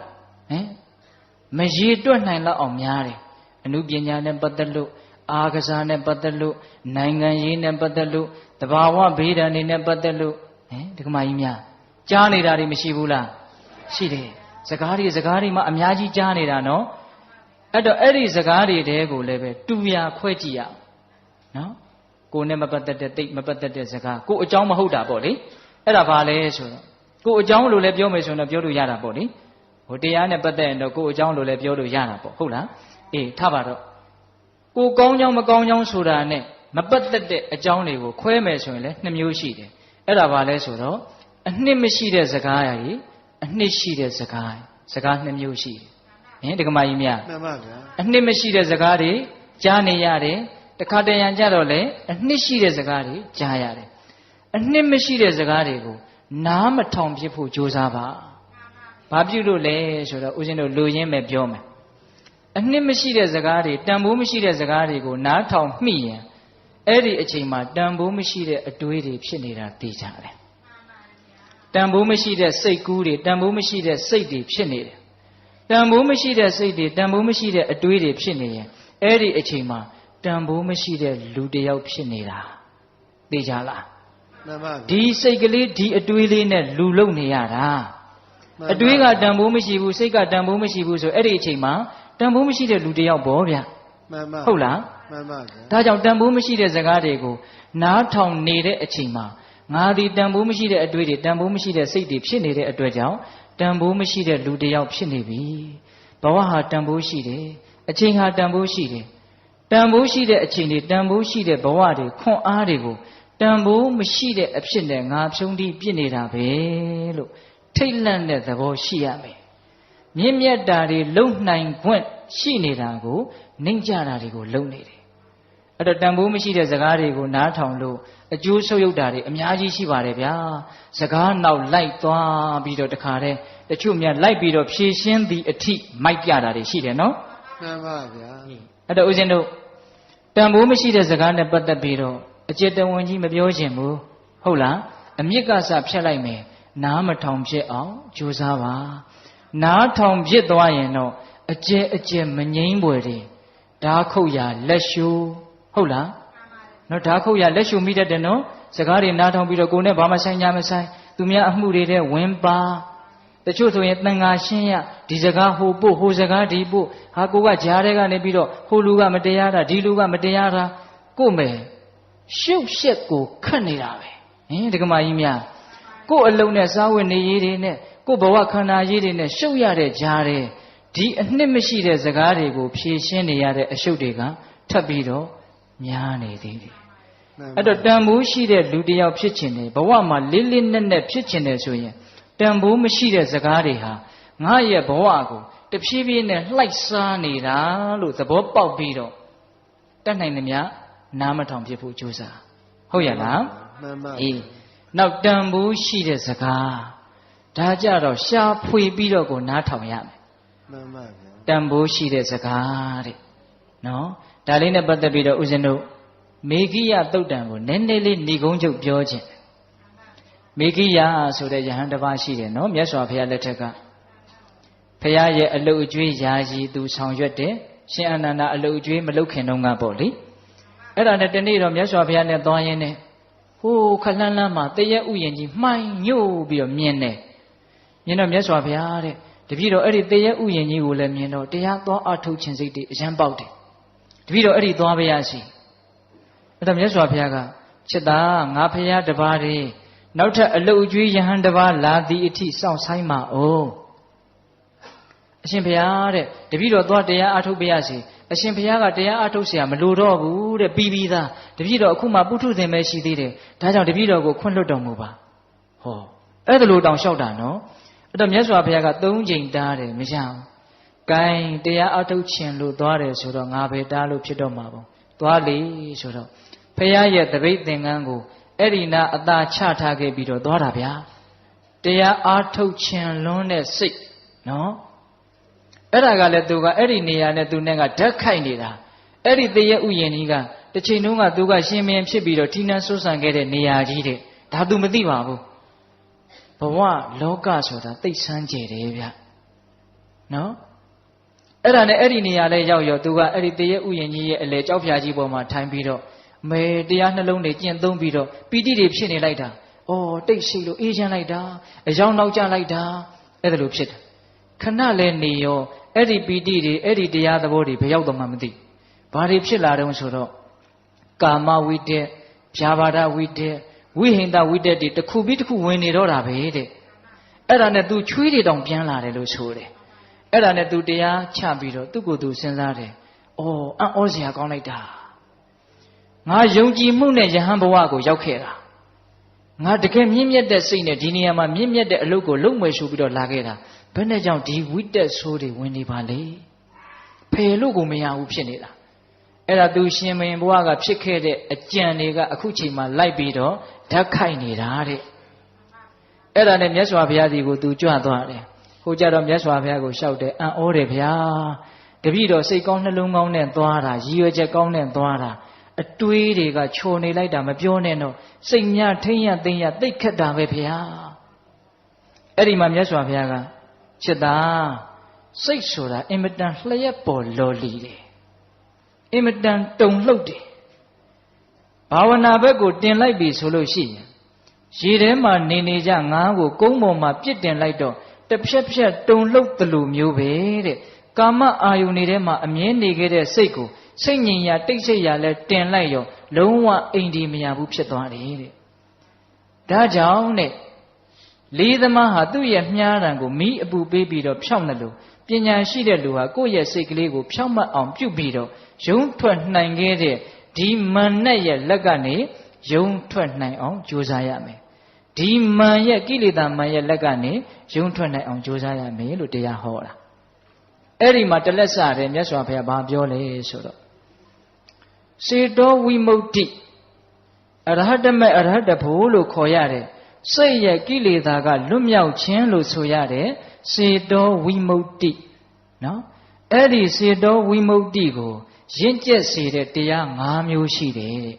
ဟင်မရေတွက်နိုင်လောက်အောင်များတယ်အနုပညာနဲ့ပတ်သက်လို့အာကစားနဲ့ပတ်သက်လို့နိုင်ငံရေးနဲ့ပတ်သက်လို့တဘာဝဘေးဒဏ်တွေနဲ့ပတ်သက်လို့ဟင်ဒကမာကြီးများကြားနေတာတွေမရှိဘူးလားရှိတယ်စကားတွေမှအများကြီးကြားနေတာနော်အဲ့တော့အဲ့ဒီစကားတွေတဲကိုလည်းပဲတူရာခွဲကြည့်ရအောင်နော်ကိုယ်နဲ့မပတ်သက်တဲ့တိတ်မပတ်သက်တဲ့စကားကိုအကြောင်းမဟုတ်တာပေါ့လေအဲ့ဒါဘာလဲဆိုတော့ကိုအကြောင်းလို့လည်းပြောမယ်ဆိုရင်တော့ပြောလို့ရတာပေါ့လေဟိုတရားနဲ့ပတ်သက်ရင်တော့ကိုအကြောင်းလို့လည်းပြောလို့ရတာပေါ့ဟုတ်လားအေးထားပါတော့ကိုကောင်းကြောင်းမကောင်းကြောင်းဆိုတာနဲ့မပတ်သက်တဲ့အကြောင်းတွေကိုခွဲမယ်ဆိုရင်လည်း2မျိုးရှိတယ်အဲ့ဒါဘာလဲဆိုတော့အနှစ်မရှိတဲ့စကားရည်အနှစ်ရှိတဲ့စကား2မျိုးရှိတယ်ဟင်ဒကမာကြီးများမှန်ပါဗျာအနှစ်မရှိတဲ့စကားတွေကြားနေရတယ်တခါတရံကြတော့လေအနှစ်ရှိတဲ့စကားတွေကြားရတယ်အနှစ်မရှိတဲ့စကားတွေကိုနားမထောင်ဖြစ်ဖို့ကြိုးစားပါဘာပြုလို့လဲဆိုတော့ဦးဇင်းတို့လူရင်းပဲပြောမယ်အနှစ်မရှိတဲ့စကားတွေတန်ဖိုးမရှိတဲ့စကားတွေကိုနားထောင်မိရင်အဲ့ဒီအချိန်မှာတန်ဖိုးမရှိတဲ့အတွေးတွေဖြစ်နေတာသိကြတယ်တန်ဖိုးမရှိတဲ့စိတ်ကူးတွေတန်ဖိုးမရှိတဲ့စိတ်တွေဖြစ်နေတယ်တန်ဖိုးမရှိတဲ့စိတ်တွေတန်ဖိုးမရှိတဲ့အတွေးတွေဖြစ်နေရင်အဲ့ဒီအချိန်မှာတန်ဖိုးမရှိတဲ့လူတစ်ယောက်ဖြစ်နေတာသိကြလားမှန်ပါဒီစိတ်ကလေးဒီအတွေးလေးနဲ့လူလုံနေရတာအတွေးကတန်ဖိုးမရှိဘူးစိတ်ကတန်ဖိုးမရှိဘူးဆိုအဲ့ဒီအချိန်မှာတန်ဖိုးမရှိတဲ့လူတစ်ယောက်ပေါ့ဗျာမှန်ပါဟုတ်လားမှန်ပါဒါကြောင့်တန်ဖိုးမရှိတဲ့စကားတွေကိုနားထောင်နေတဲ့အချိန်မှာငါဒီတန်ဖိုးမရှိတဲ့အတွေးတွေတန်ဖိုးမရှိတဲ့စိတ်တွေဖြစ်နေတဲ့အတွက်ကြောင့်တန်ဖိုးမရှိတဲ့လူတစ်ယောက်ဖြစ်နေပြီဘဝဟာတန်ဖိုးရှိတယ်အချိန်ဟာတန်ဖိုးရှိတယ်တန်ဖိုးရှိတဲ့အချိန်တွေတန်ဖိုးရှိတဲ့ဘဝတွေခွန်အားတွေကိုတန်ဖိုးမရှိတဲ့အဖြစ်နဲ့ငါဖြုံးတိပြစ်နေတာပဲလို့ထိတ်လန့်တဲ့သဘောရှိရမယ်မြင့်မြတ်တာတွေလုံနိုင်ခွင့်ရှိနေတာကိုနှိမ့်ကြတာတွေကိုလုံနေတယ်အဲ့တော့တန်ဖိုးမရှိတဲ့စကားတွေကိုနားထောင်လို့အကျိုးဆုပ်ယုပ်တာတွေအများကြီးရှိပါတယ်ဗျာစကားနောက်လိုက်သွားပြီးတော့တခါတည်းတချို့များလိုက်ပြီးတော့ဖြည့်ရှင်းသည့်အထိမိုက်ပြတာတွေရှိတယ်နော်မှန်ပါဗျာအဲ့တော့ဦးဇင်းတို့တန်ဖိုးမရှိတဲ့စကားနဲ့ပတ်သက်ပြီးတော့အကျဉ်းတဝန်ကြီးမပြောချင်ဘူးဟုတ်လားအမြစ်ကစဖြတ်လိုက်မယ်နားမထောင်ဖြစ်အောင်ကြိုးစားပါနားထောင်ဖြစ်သွားရင်တော့အကျဲမငိမ့်ပွယ်တွေဓာခုတ်ရလက်ရှူဟုတ်လားနော်ဓာခုတ်ရလက်ရှူမိတတ်တယ်နော်စကားတွေနားထောင်ပြီးတော့ကိုယ်နဲ့ဘာမှဆိုင်ကြမဆိုင်သူများအမှုတွေတဲ့ဝင်ပါတချို့ဆိုရင်တန်ဃာရှင်းရဒီစကားဟိုပို့ဟိုစကားဒီပို့ဟာကိုကဂျားတဲ့ကနေပြီးတော့ဟိုလူကမတရားတာဒီလူကမတရားတာကို့မယ်ရှုပ်ရှက်ကိုခတ်နေတာပဲဟင်ဒကမာကြီးများကို့အလုံးနဲ့စားဝတ်နေရေးတွေနဲ့ကို့ဘဝခန္ဓာရေးတွေနဲ့ရှုပ်ရတဲ့ဂျားတဲ့ဒီအနှစ်မရှိတဲ့စကားတွေကိုဖြေရှင်းနေရတဲ့အရှုပ်တွေကထပ်ပြီးတော့များနေသေးတယ်အဲ့တော့တန်ဖိုးရှိတဲ့လူတစ်ယောက်ဖြစ်ခြင်းနဲ့ဘဝမှာလေးလေးနက်နက်ဖြစ်ခြင်းနဲ့ဆိုရင်တန်ဖိုးမရှိတဲ့စကားတွေဟာငါရဲ့ဘဝကိုတဖြည်းဖြည်းနဲ့လှိုက်စားနေတာလို့သဘောပေါက်ပြီးတော့တတ်နိုင်သမျှနားမထောင်ဖြစ်ဖို့ကြိုးစားဟုတ်ရလားမှန်ပါအေးနောက်တန်ဖိုးရှိတဲ့စကားဒါကြတော့ရှားဖွေပြီးတော့ကိုနားထောင်ရမယ်မှန်ပါဗျာတန်ဖိုးရှိတဲ့စကားတဲ့နော်ဒါလေးနဲ့ပတ်သက်ပြီးတော့ဦးဇင်းတို့မေဂိယသုတ်တံကိုနည်းနည်းလေးဏိကုံးချုပ်ပြောခြင်းမေဂိယဆိုတဲ့ယဟန်တစ်ပါးရှိတယ်နော်မြတ်စွာဘုရားလက်ထက်ကဘုရားရဲ့အလုတ်အကျွေးယာယီသူဆောင်ရွက်တယ်ရှင်အနန္ဒာအလုတ်အကျွေးမလုပ်ခင်တုန်းကပေါ့လေအဲ့ဒါနဲ့တနေ့တော့မြတ်စွာဘုရားနဲ့သွားရင်းနဲ့ဟိုးခလန်းလန်းမှာတရက်ဥယျာဉ်ကြီးမှိုင်းညို့ပြီးတော့မြင်တယ်မြင်တော့မြတ်စွာဘုရားတဲ့တပည့်တော်အဲ့ဒီတရက်ဥယျာဉ်ကြီးကိုလည်းမြင်တော့တရားသွားအထုတ်ခြင်းစိတ်တွေအရန်ပေါက်တယ်တပည့်တော်အဲ့ဒီသွားပါရစီအဲ့တော့မြတ်စွာဘုရားကချစ်သားငါဘုရားတပါးတည်းနောက်ထပ်အလုတ်အကျွေးယဟန်တပါးလာသည်အထိစောင့်ဆိုင်ပါဦးအရှင်ဘုရားတဲ့တပည့်တော်သွားတရားအထုတ်ပါရစီ အရှင်ဘုရားကတရားအထုတ်เสียမလိုတော့ဘူးတဲ့ပြီးပြီးသားတပည့်တော်အခုမှပုထုဇဉ်ပဲရှိသေးတယ်ဒါကြောင့်တပည့်တော်ကိုခွင့်လွှတ်တော်မူပါဟောအဲ့ဒါလိုတောင်လျှောက်တာနော်အဲ့တော့မြတ်စွာဘုရားက3ချိန်တားတယ်မရဘူးဂိုင်းတရားအထုတ်ခြင်းလို့သွားတယ်ဆိုတော့ငါပဲတားလို့ဖြစ်တော့မှာပေါ့သွားလေဆိုတော့ဘုရားရဲ့တပိတ်သင်္ကန်းကိုအဲ့ဒီနာအသာချထားခဲ့ပြီးတော့သွားတာဗျာတရားအားထုတ်ခြင်းလွန်းတဲ့စိတ်နော်အဲ့ဒါကလည်းသူကအဲ့ဒီနေရာနဲ့သူနဲ့ကဓာတ်ခိုက်နေတာအဲ့ဒီတရဲ့ဥယျာဉ်ကြီးကတစ်ချိန်တုန်းကသူကရှင်မင်းဖြစ်ပြီးတော့ထိနှံဆွဆန်ခဲ့တဲ့နေရာကြီးတဲ့ဒါသူမသိပါဘူးဘဝလောကဆိုတာသိဆန်းကျယ်တယ်ဗျနော်အဲ့ဒါနဲ့အဲ့ဒီနေရာလဲရောက်ရောသူကအဲ့ဒီတရဲ့ဥယျာဉ်ကြီးရဲ့အလေကြောက်ဖြာကြီးပေါ်မှာထိုင်ပြီးတော့မေတရားနှလုံးတွေကျင့်သုံးပြီးတော့ပီတိတွေဖြစ်နေလိုက်တာဩတိတ်ရှိလို့အေးချမ်းလိုက်တာအယောင်နောက်ကျလိုက်တာအဲ့ဒါလိုဖြစ်တယ်ခဏလဲနေရောအဲ့ဒီပီတိတွေအဲ့ဒီတရားသဘောတွေဘယ်ရောက်တော့မှမသိဘာတွေဖြစ်လာတုံးဆိုတော့ကာမဝိတ္တဗျာပါဒဝိတ္တဝိဟိန္ဒဝိတ္တတွေတစ်ခုပြီးတစ်ခုဝင်နေတော့တာပဲတဲ့အဲ့ဒါနဲ့ तू ချွေးတွေတောင်ပြန်လာတယ်လို့ဆိုတယ်အဲ့ဒါနဲ့ तू တရားချပြီးတော့သူ့ကိုယ်သူစဉ်းစားတယ်ဩအံ့ဩစရာကောင်းလိုက်တာငါယုံကြည်မှုနဲ့ယဟန်ဘဝကိုရောက်ခဲ့တာငါတကယ်မြင့်မြတ်တဲ့စိတ်နဲ့ဒီနေရာမှာမြင့်မြတ်တဲ့အလုပ်ကိုလုပ်မယ်ဆိုပြီးတော့လာခဲ့တာဘယ်နဲ့ကြောင့်ဒီဝိတက်ဆိုးတွေဝင်နေပါလဲဖယ်လို့ကိုမရဘူးဖြစ်နေတာအဲ့ဒါသူရှင်မင်းဘဝကဖြစ်ခဲ့တဲ့အကြံတွေကအခုချိန်မှာလိုက်ပြီးတော့ဓာတ်ခိုက်နေတာတဲ့အဲ့ဒါနဲ့မြတ်စွာဘုရားဒီကိုသူကြွသွားတယ်ဟိုကြတော့မြတ်စွာဘုရားကိုလျှောက်တယ်အံ့ဩတယ်ဗျာတပည့်တော်စိတ်ကောင်းနှလုံးကောင်းနဲ့သွားတာရည်ရွယ်ချက်ကောင်းနဲ့သွားတာအတွေးတွေကခြုံနေလိုက်တာမပြောနဲ့တော့စိတ်များထိမ့်ရသိမ့်ရသိခက်တာပဲဗျာအဲ့ဒီမှာမြတ်စွာဘုရားကချစ်တာစိတ်ဆိုတာအင်မတန်လျှက်ပေါ်လော်လီတယ်အင်မတန်တုန်လှုပ်တယ်ဘာဝနာဘက်ကိုတင်လိုက်ပြီဆိုလို့ရှိရင်ရေထဲမှာနေကြငါးကိုကုန်းပေါ်မှာပြစ်တင်လိုက်တော့တစ်ဖြက်ဖြက်တုန်လှုပ်တယ်လို့မျိုးပဲတဲ့ကာမအာယုန်တွေထဲမှာအမြဲနေခဲ့တဲ့စိတ်ကိုစိတ်ငြိမ်ရာတိတ်ဆိတ်ရာလဲတင်လိုက်ရောလုံးဝအိမ်ဒီမရဘူးဖြစ်သွားတယ်တဲ့ဒါကြောင့်တဲ့လေးသမားဟာသူ့ရဲ့မြားတံကိုမိအပူပေးပြီးတော့ဖြောက်နေလို့ပညာရှိတဲ့လူဟာကိုယ့်ရဲ့စိတ်ကလေးကိုဖြောက်မှတ်အောင်ပြုပြီးတော့ယုံထွက်နိုင်ခဲ့တဲ့ဒီမန်နဲ့ရဲ့လက်ကနေယုံထွက်နိုင်အောင်ကြိုးစားရမယ်ဒီမန်ရဲ့ကိလေသာမန်ရဲ့လက်ကနေယုံထွက်နိုင်အောင်ကြိုးစားရမယ်လို့တရားဟောတာအဲ့ဒီမှာတလက်စတယ်မြတ်စွာဘုရားဘာပြောလဲဆိုတော့စေတောဝိမု ക്തി အရဟတမေအရဟတဖို့လို့ခေါ်ရတယ်စိတ်ရဲ့ကိလေသာကလွတ်မြောက်ခြင်းလို့ဆိုရတယ်စေတောဝိမု ക്തി နော်အဲ့ဒီစေတောဝိမု ക്തി ကိုရင့်ကျက်စေတဲ့တရား၅မျိုးရှိတယ်တဲ့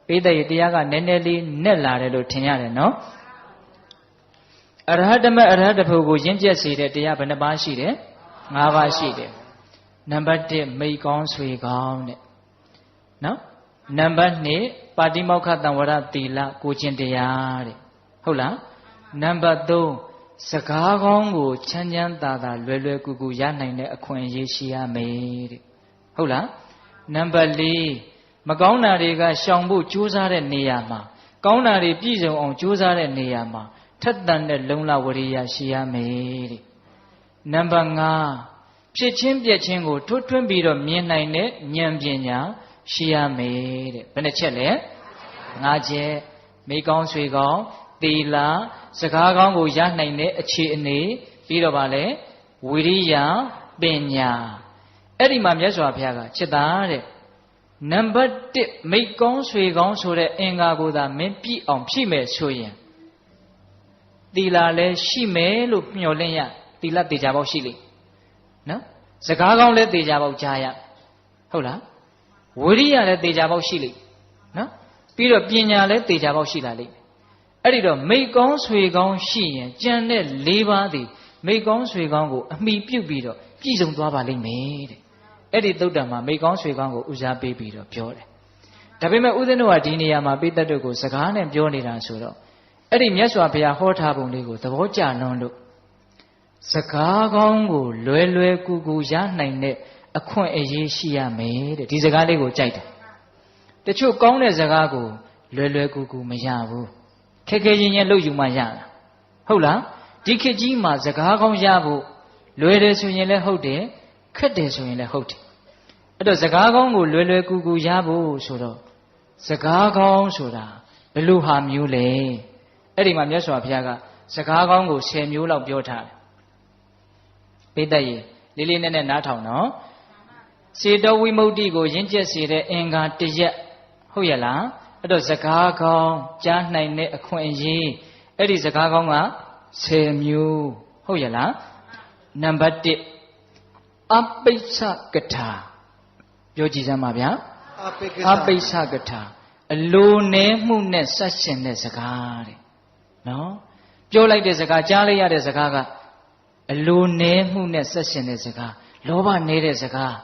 ပိဋကရဲ့တရားကနည်းနည်းလေးနဲ့လာတယ်လို့ထင်ရတယ်နော်အရဟတမေအရဟတဖို့ကိုရင့်ကျက်စေတဲ့တရားဘယ်နှပါးရှိတယ်၅ပါးရှိတယ်နံပါတ်1မိတ်ကောင်းဆွေကောင်းတဲ့နော်နံပါတ်2ပါတိမောက္ခတံဝရသီလကိုကျင့်တရားတဲ့ဟုတ်လားနံပါတ်3စကားကောင်းကိုချမ်းချမ်းသာသာလွယ်လွယ်ကူကူရနိုင်တဲ့အခွင့်အရေးရှိရမယ်တဲ့ဟုတ်လားနံပါတ်4မကောင်းတာတွေကရှောင်ဖို့ကြိုးစားတဲ့နေရာမှာကောင်းတာတွေပြည့်စုံအောင်ကြိုးစားတဲ့နေရာမှာထက်သန်တဲ့လုံလဝရိယရှိရမယ်တဲ့နံပါတ်5ဖြစ်ချင်းပြက်ချင်းကိုထွတ်ထွင်းပြီးတော့မြင်နိုင်တဲ့ဉာဏ်ပညာရှိရမယ်တဲ့ဘယ်နှချက်လဲ5ချက်မိကောင်းဆွေကောင်းသီလစကားကောင်းကိုရနိုင်တဲ့အခြေအနေပြီးတော့ဗာလဲဝိရိယပညာအဲ့ဒီမှာမြတ်စွာဘုရားကချစ်တာတဲ့နံပါတ်1မိကောင်းဆွေကောင်းဆိုတဲ့အင်္ဂါကိုသာမင်းပြည့်အောင်ဖြည့်မယ်ဆိုရင်သီလလည်းရှိမယ်လို့မျှော်လင့်ရသီလတေချာပေါက်ရှိလိမ့်နော်စကားကောင်းလည်းတေချာပေါက်ကြားရဟုတ်လားဝိရိယလည်းတေချာပေါက်ရှိလိမ့်နော်ပြီးတော့ပညာလည်းတေချာပေါက်ရှိလာလိမ့်မယ်အဲ့ဒီတော့မိကောင်းဆွေကောင်းရှိရင်ကြံတဲ့၄ပါးသည်မိကောင်းဆွေကောင်းကိုအမိပြုတ်ပြီးတော့ပြည့်စုံသွားပါလိမ့်မယ်တဲ့အဲ့ဒီသုတ်တံမှာမိကောင်းဆွေကောင်းကိုဦးစားပေးပြီးတော့ပြောတယ်ဒါပေမဲ့ဦးဇင်းတို့ကဒီနေရာမှာပိဋကတ်ကိုစကားနဲ့ပြောနေတာဆိုတော့အဲ့ဒီမြတ်စွာဘုရားဟောထားပုံလေးကိုသဘောကျလွန်းလို့စကားကောင်းကိုလွယ်လွယ်ကူကူရနိုင်တဲ့အခွင့်အရေးရှိရမယ်တဲ့ဒီစကားလေးကိုကြိုက်တယ်တချို့ကောင်းတဲ့စကားကိုလွယ်လွယ်ကူကူမရဘူးခက်ခဲချင်းချင်းလုပ်ယူမှရတာဟုတ်လားဒီခေတ်ကြီးမှာစကားကောင်းရဖို့လွယ်တယ်ဆိုရင်လည်းဟုတ်တယ်ခက်တယ်ဆိုရင်လည်းဟုတ်တယ် အဲ့တော့စကားကောင်းကိုလွယ်လွယ်ကူကူရဖို့ဆိုတော့စကားကောင်းဆိုတာဘယ်လိုဟာမျိုးလဲအဲ့ဒီမှာမြတ်စွာဘုရားကစကားကောင်းကို10မျိုးလောက်ပြောထားတယ်ပိဋကရေလေးလေးနက်နက်နားထောင်နော်စေတဝိမု ക്തി ကိုရင့်ကျက်စေတဲ့အင်္ဂါ1ရက်ဟုတ်ရဲ့လားအဲ့တော့စကားကောင်းကြားနိုင်တဲ့အခွင့်အရေးအဲ့ဒီစကားကောင်းက10မျိုးဟုတ်ရဲ့လားနံပါတ်1အပိစ္ဆကထာပြောကြည့်စမ်းပါဗျာအပိစ္ဆကထာအလိုနဲမှုနဲ့ဆက်ရှင်တဲ့စကားတဲ့နော်ပြောလိုက်တဲ့စကားကြားလိုက်ရတဲ့စကားကအလိုနဲမှုနဲ့ဆက်ရှင်တဲ့စကားလောဘနေတဲ့စကား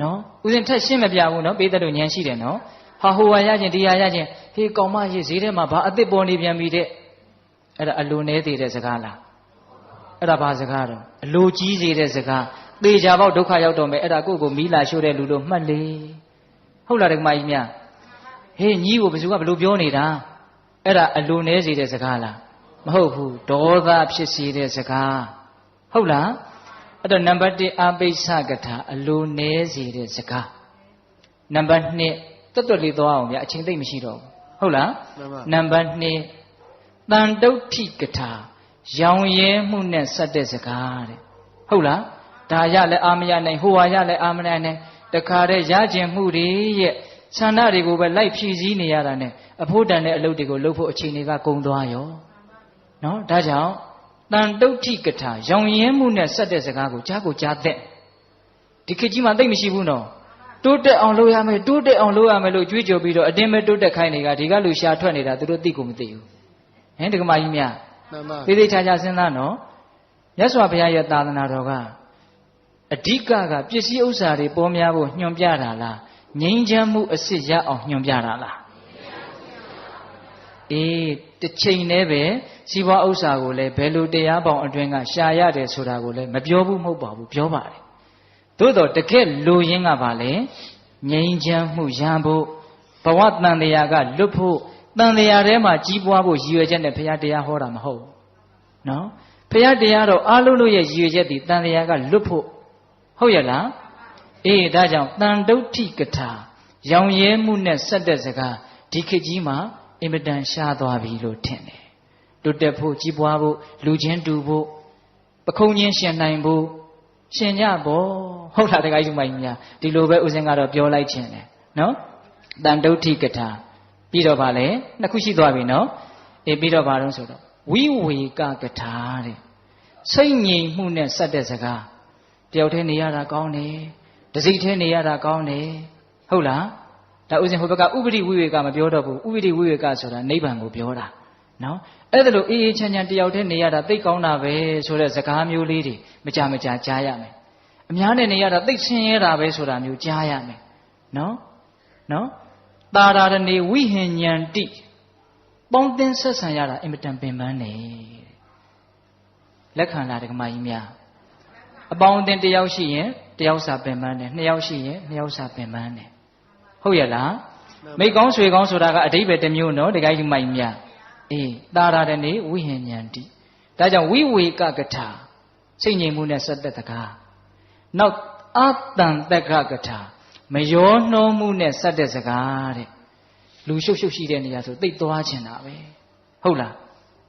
နော်ဦးဇင်းထက်ရှင်းမပြဘူးနော်ပေးတဲ့တို့ဉာဏ်ရှိတယ်နော်ဟာဟိုဟာရခြင်းဒီဟာရခြင်းဟေးကောင်မရေးဈေးထဲမှာဘာအစ်စ်ပေါ်နေပြန်ပြီတဲ့အဲ့ဒါအလိုနဲသေးတဲ့စကားလားအဲ့ဒါဘာစကားတော့အလိုကြီးစေတဲ့စကားသေချာပေါက်ဒုက္ခရောက်တော့မယ်အဲ့ဒါကိုယ့်ကိုမီးလာရှို့တဲ့လူတို့မှတ်လေဟုတ်လားဓမ္မကြီးများဟေးညီးကိုဘယ်သူကဘယ်လိုပြောနေတာအဲ့ဒါအလိုနဲစေတဲ့စကားလားမဟုတ်ဘူးဒေါသဖြစ်စေတဲ့စကားဟုတ်လားအဲ့တော့နံပါတ်1အပိစ္ဆကထာအလိုနဲစေတဲ့စကားနံပါတ်2တွတ်တွတ်လေးသွားအောင်ဗျာအချိန်သိမ့်မရှိတော့ဘူးဟုတ်လားနံပါတ်2တန်တုဋ္ဌိကထာရောင်ရဲမှုနဲ့ဆက်တဲ့စကားတဲ့ဟုတ်လားဒါရလည်းအာမရနိုင်ဟိုဟာရလည်းအာမရနိုင်တခါတည်းရခြင်းမှုတွေရဲ့ဆန္ဒတွေကိုပဲလိုက်ဖြည့်ဆည်းနေရတာနဲ့အဖို့တန်တဲ့အလုပ်တွေကိုလုပ်ဖို့အချိန်တွေကကုန်သွားရောနော်ဒါကြောင့်တန်တုဋ္ဌိကထာရောင်ရဲမှုနဲ့ဆက်တဲ့စကားကိုကြားကိုကြားတဲ့ဒီခေတ်ကြီးမှာသိမရှိဘူးနော်တိုးတက်အောင်လုပ်ရမယ်တိုးတက်အောင်လုပ်ရမယ်လို့ကြွေးကြော်ပြီးတော့အတင်းပဲတိုးတက်ခိုင်းနေတာဒီကလူရှာထွက်နေတာသူတို့သိကိုမသိဘူးဟင်ဒီကမကြီးများသေသေးချာချာစဉ်းစားနော်မြတ်စွာဘုရားရဲ့သာသနာတော်ကအဓိကပစ္စည်းဥစ္စာတွေပေါ်များဖို့ညွှန်ပြတာလားငြိမ်းချမ်းမှုအစစ်ရအောင်ညွှန်ပြတာလားအေးတစ်ချိန်တည်းပဲစီးပွားဥစ္စာကိုလည်းဘယ်လိုတရားပေါင်းအတွင်းကရှာရတယ်ဆိုတာကိုလည်းမပြောဘူးမဟုတ်ပါဘူးပြောပါတယ်သို့တော့တကယ်လူရင်းကပါလေငြိမ်းချမ်းမှုရန်ဖို့ဘဝတန်တရားကလွတ်ဖို့တန်တရားထဲမှာကြီးပွားဖို့ရည်ရွယ်ချက်နဲ့ဘုရားတရားဟောတာမဟုတ်နော်ဘုရားတရားတော့အားလုံးရဲ့ရည်ရွယ်ချက်ဒီတန်တရားကလွတ်ဖို့ဟုတ်ရဲ့လားအေးဒါကြောင့်တန်တုဋ္ဌိကထာရောင်ရဲမှုနဲ့ဆက်တဲ့စကားဒီခေတ်ကြီးမှာအင်မတန်ရှားသွားပြီလို့ထင်တယ်တိုးတက်ဖို့ကြီးပွားဖို့လူချင်းတူဖို့ပခုံးချင်းရှင်နိုင်ဖို့ရှင်ကြပေါ့ဟုတ်လားတခါကြီးမိုင်းများဒီလိုပဲဦးဇင်းကတော့ပြောလိုက်ခြင်းတယ်နော်တန်တုဋ္ဌိကထာပြီးတော့ဗာလဲနှစ်ခုရှိသွားပြီနော်အေးပြီးတော့ဗာတော့ဆိုတော့ဝိဝေကကထာတဲ့စိတ်ငြိမ်မှုနဲ့ဆက်တဲ့စကားတယောက်တည်းနေရတာကောင်းတယ်တစိမ့်တည်းနေရတာကောင်းတယ်ဟုတ်လားဒါဥစဉ်ဟိုဘက်ကဥပရိဝိဝေကမပြောတော့ဘူးဥပရိဝိဝေကဆိုတာနိဗ္ဗာန်ကိုပြောတာနော်အဲ့ဒါလို့အေးအေးချမ်းချမ်းတယောက်တည်းနေရတာသိကောင်းတာပဲဆိုတဲ့စကားမျိုးလေးတွေမကြမကြာကြားရမယ်အများနဲ့နေရတာသိဆင်းရဲတာပဲဆိုတာမျိုးကြားရမယ်နော်တာရာရဏေဝိဟဉ္ဉံတိပေါင်းတင်ဆက်ဆံရတာအင်မတန်ပင်ပန်းနေလက်ခံလာဓမ္မကြီးများအပေါင်းအသင်းတယောက်ရှိရင်တယောက်စာပင်ပန်းတယ်နှစ်ယောက်ရှိရင်နှစ်ယောက်စာပင်ပန်းတယ်ဟုတ်ရဲ့လားမိတ်ကောင်းဆွေကောင်းဆိုတာကအဓိပ္ပာယ်တစ်မျိုးနော်တခါကြီးမိုက်များအေးတာရာတနေဝိဟဉ္ဉံတိဒါကြောင့်ဝိဝေကကထာစိတ်ငြိမ်မှုနဲ့ဆက်သက်တကားနောက်အတန်တက္ကကထာမယောနှောမှုနဲ့ဆက်တဲ့စကားတဲ့လူရှုပ်ရှုပ်ရှိတဲ့နေရာဆိုသိသွားချင်တာပဲဟုတ်လား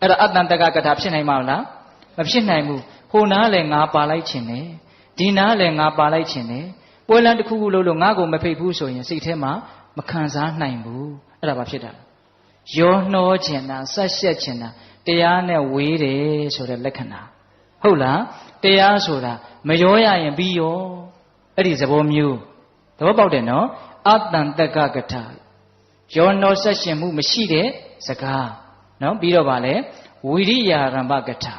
အဲ့ဒါအတန်တက္ကကထာဖြစ်နိုင်မှာလားမဖြစ်နိုင်ဘူးဟိုနားလည်းငါပါလိုက်ချင်တယ်ဒီနားလည်းငါပါလိုက်ချင်တယ်ပွဲလန်းတစ်ခုခုလို့ငါ့ကိုမဖိတ်ဘူးဆိုရင်စိတ်ထဲမှာမခံစားနိုင်ဘူးအဲ့ဒါဘာဖြစ်တာရောနှောချင်တာဆက်ရှက်ချင်တာတရားနဲ့ဝေးတယ်ဆိုတဲ့လက္ခဏာဟုတ်လားတရားဆိုတာမရောရရင်ပြီးရောအဲ့ဒီသဘောမျိုးသဘောပေါက်တယ်နော်အတန်တက္ကကထာရောနှောဆက်ရှင်မှုမရှိတဲ့စကားနော်ပြီးတော့ဗာလဲဝိရိယရမ္ပကထာ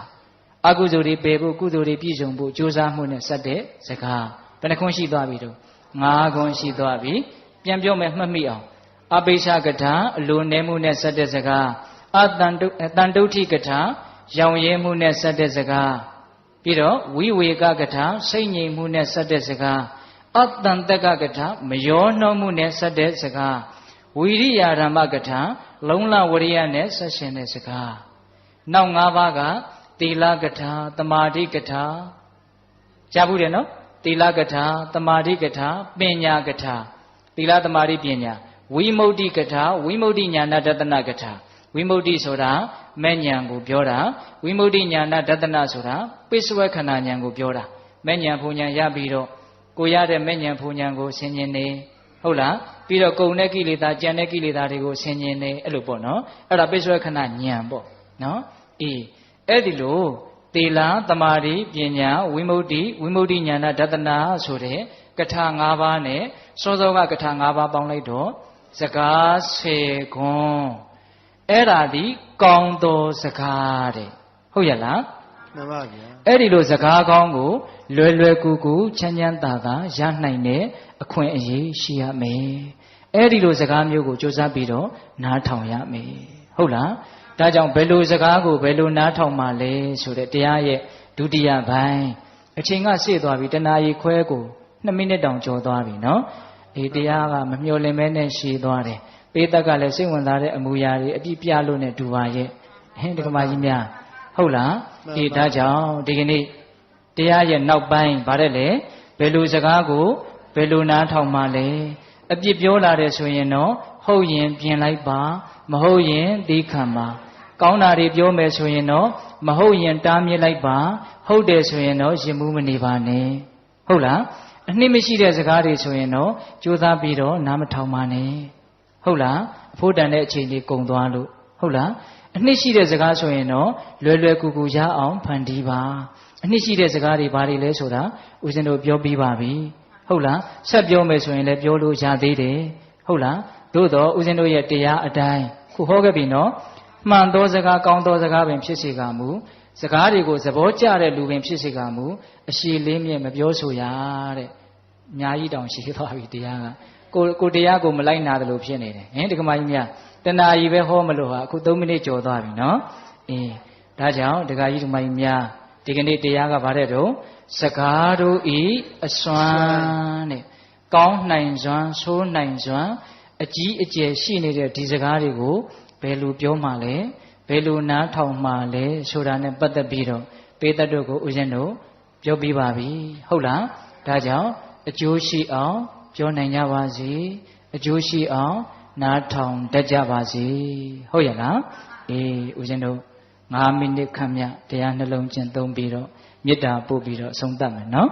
အကုသိုလ်တွေပယ်ဖို့ကုသိုလ်တွေပြည့်စုံဖို့ကြိုးစားမှုနဲ့ဆက်တဲ့စကားဘယ်နှခွန်းရှိသွားပြီတော့၅ခွန်းရှိသွားပြီပြန်ပြောမယ်မှတ်မိအောင်အပိစ္ဆကထာအလိုနည်းမှုနဲ့ဆက်တဲ့စကားတန်တုဋ္ဌိကထာရောင်ရဲမှုနဲ့ဆက်တဲ့စကားပြီးတော့ဝိဝေကကထာစိတ်ငြိမ်မှုနဲ့ဆက်တဲ့စကားအတန်တက္ကကထာမယောနှောမှုနဲ့ဆက်တဲ့စကားဝိရိယဓမ္မကထာလုံလဝရိယနဲ့ဆက်ရှင်တဲ့စကားနောက်၅ပါးကသီလကထာသမာဓိကထာကြားဘူးတယ်နော် သီလကထာသမာဓိကထာပညာကထာသီလသမာဓိပညာဝိမု ക്തി ကထာဝိမု ക്തി ဉာဏဒသနကထာဝိမု ക്തി ဆိုတာမဲ့ဉာဏ်ကိုပြောတာဝိမု ക്തി ဉာဏဒသနဆိုတာပိစဝေခဏဉာဏ်ကိုပြောတာမဲ့ဉာဏ်ဖူဉာဏ်ရပြီးတော့ကိုရတဲ့မဲ့ဉာဏ်ဖူဉာဏ်ကိုဆင်ញင်နေဟုတ်လားပြီးတော့ကုံတဲ့ကိလေသာကြံတဲ့ကိလေသာတွေကိုဆင်ញင်နေအဲ့လိုပေါ့နော်အဲ့ဒါပိစဝေခဏဉာဏ်ပေါ့နော်အဲ့ဒီလိုသီလသမာဓိပညာဝိမု ക്തി ဝိမု ക്തി ဉာဏဒသနာဆိုတဲ့ကထာ၅ပါးနဲ့စောစောကကထာ၅ပါးပေါင်းလိုက်တော့စကား10ခွန်းအဲ့ဒါဒီကောင်းသောစကားတဲ့ဟုတ်ရလားမှန်ပါဗျာအဲ့ဒီလိုစကားကောင်းကိုလွယ်လွယ်ကူကူချမ်းချမ်းသာသာရနိုင်တဲ့အခွင့်အရေးရှိရမယ်အဲ့ဒီလိုစကားမျိုးကိုစူးစမ်းပြီးတော့နားထောင်ရမယ်ဟုတ်လားဒါကြောင့်ဘယ်လိုစကားကိုဘယ်လိုနားထောင်မှလဲဆိုတဲ့တရားရဲ့ဒုတိယပိုင်းအချိန်ကရှေ့သွားပြီတနာရီခွဲကို2မိနစ်တောင်ကျော်သွားပြီနော်ဒီတရားကမမျှော်လင့်မဲနဲ့ရှည်သွားတယ်ပေးတတ်ကလည်းစိတ်ဝင်စားတဲ့အမူအရာတွေအပြည့်ပြလို့နဲ့တူပါရဲ့ဒကမာကြီးများဟုတ်လားဒါကြောင့်ဒီကနေ့တရားရဲ့နောက်ပိုင်းဗါတဲ့လေဘယ်လိုစကားကိုဘယ်လိုနားထောင်မှလဲအပြစ်ပြောလာတယ်ဆိုရင်တော့ဟုတ်ရင်ပြင်လိုက်ပါမဟုတ်ရင်သီးခံပါကောင်းတာတွေပြောမယ်ဆိုရင်တော့မဟုတ်ရင်တားမြစ်လိုက်ပါဟုတ်တယ်ဆိုရင်တော့ရင်မှုမနေပါနဲ့ဟုတ်လားအနှစ်မရှိတဲ့စကားတွေဆိုရင်တော့ကြိုးစားပြီးတော့နားမထောင်ပါနဲ့ဟုတ်လားအဖို့တန်တဲ့အချိန်လေးကုန်သွားလို့ဟုတ်လားအနှစ်ရှိတဲ့စကားဆိုရင်တော့လွယ်လွယ်ကူကူရအောင်ဖန်တီးပါအနှစ်ရှိတဲ့စကားတွေဘာတွေလဲဆိုတာဦးဇင်းတို့ပြောပြီးပါပြီဟုတ်လားဆက်ပြောမယ်ဆိုရင်လည်းပြောလို့ရသေးတယ်ဟုတ်လားသို့တော့ဦးဇင်းတို့ရဲ့တရားအတိုင်းခုဟောခဲ့ပြီနော်မှန်သောစကားကောင်းသောစကားပင်ဖြစ်စေကမူစကားတွေကိုသဘောကျတဲ့လူပင်ဖြစ်စေကမူအရှိလေးမြဲမပြောဆိုရတဲ့အများကြီးတောင်ရှိသွားပြီတရားကကိုတရားကိုမလိုက်နာတယ်လို့ဖြစ်နေတယ်ဒကမာကြီးများတဏှာကြီးပဲဟောမလို့ဟာအခု3မိနစ်ကျော်သွားပြီနော်ဒါကြောင့်ဒကာကြီးဒကမာကြီးများဒီကနေ့တရားကဗါတဲ့တော့စကားတို့ဤအစွမ်းတဲ့ကောင်းနိုင်စွမ်းဆိုးနိုင်စွမ်းအကြီးအကျယ်ရှိနေတဲ့ဒီစကားတွေကိုဘယ်လိုပြောမှလဲဘယ်လိုနားထောင်မှလဲဆိုတာနဲ့ပတ်သက်ပြီးတော့ပေးတတ်တို့ကိုဦးဇင်းတို့ပြောပြပါပြီဟုတ်လားဒါကြောင့်အကျိုးရှိအောင်ပြောနိုင်ကြပါစေအကျိုးရှိအောင်နားထောင်တတ်ကြပါစေဟုတ်ရဲ့လားဦးဇင်းတို့9မိနစ်ခန့်မြတရားနှလုံးကျင့်သုံးပြီးတော့မေတ္တာပို့ပြီးတော့အဆုံးသတ်မယ်နော်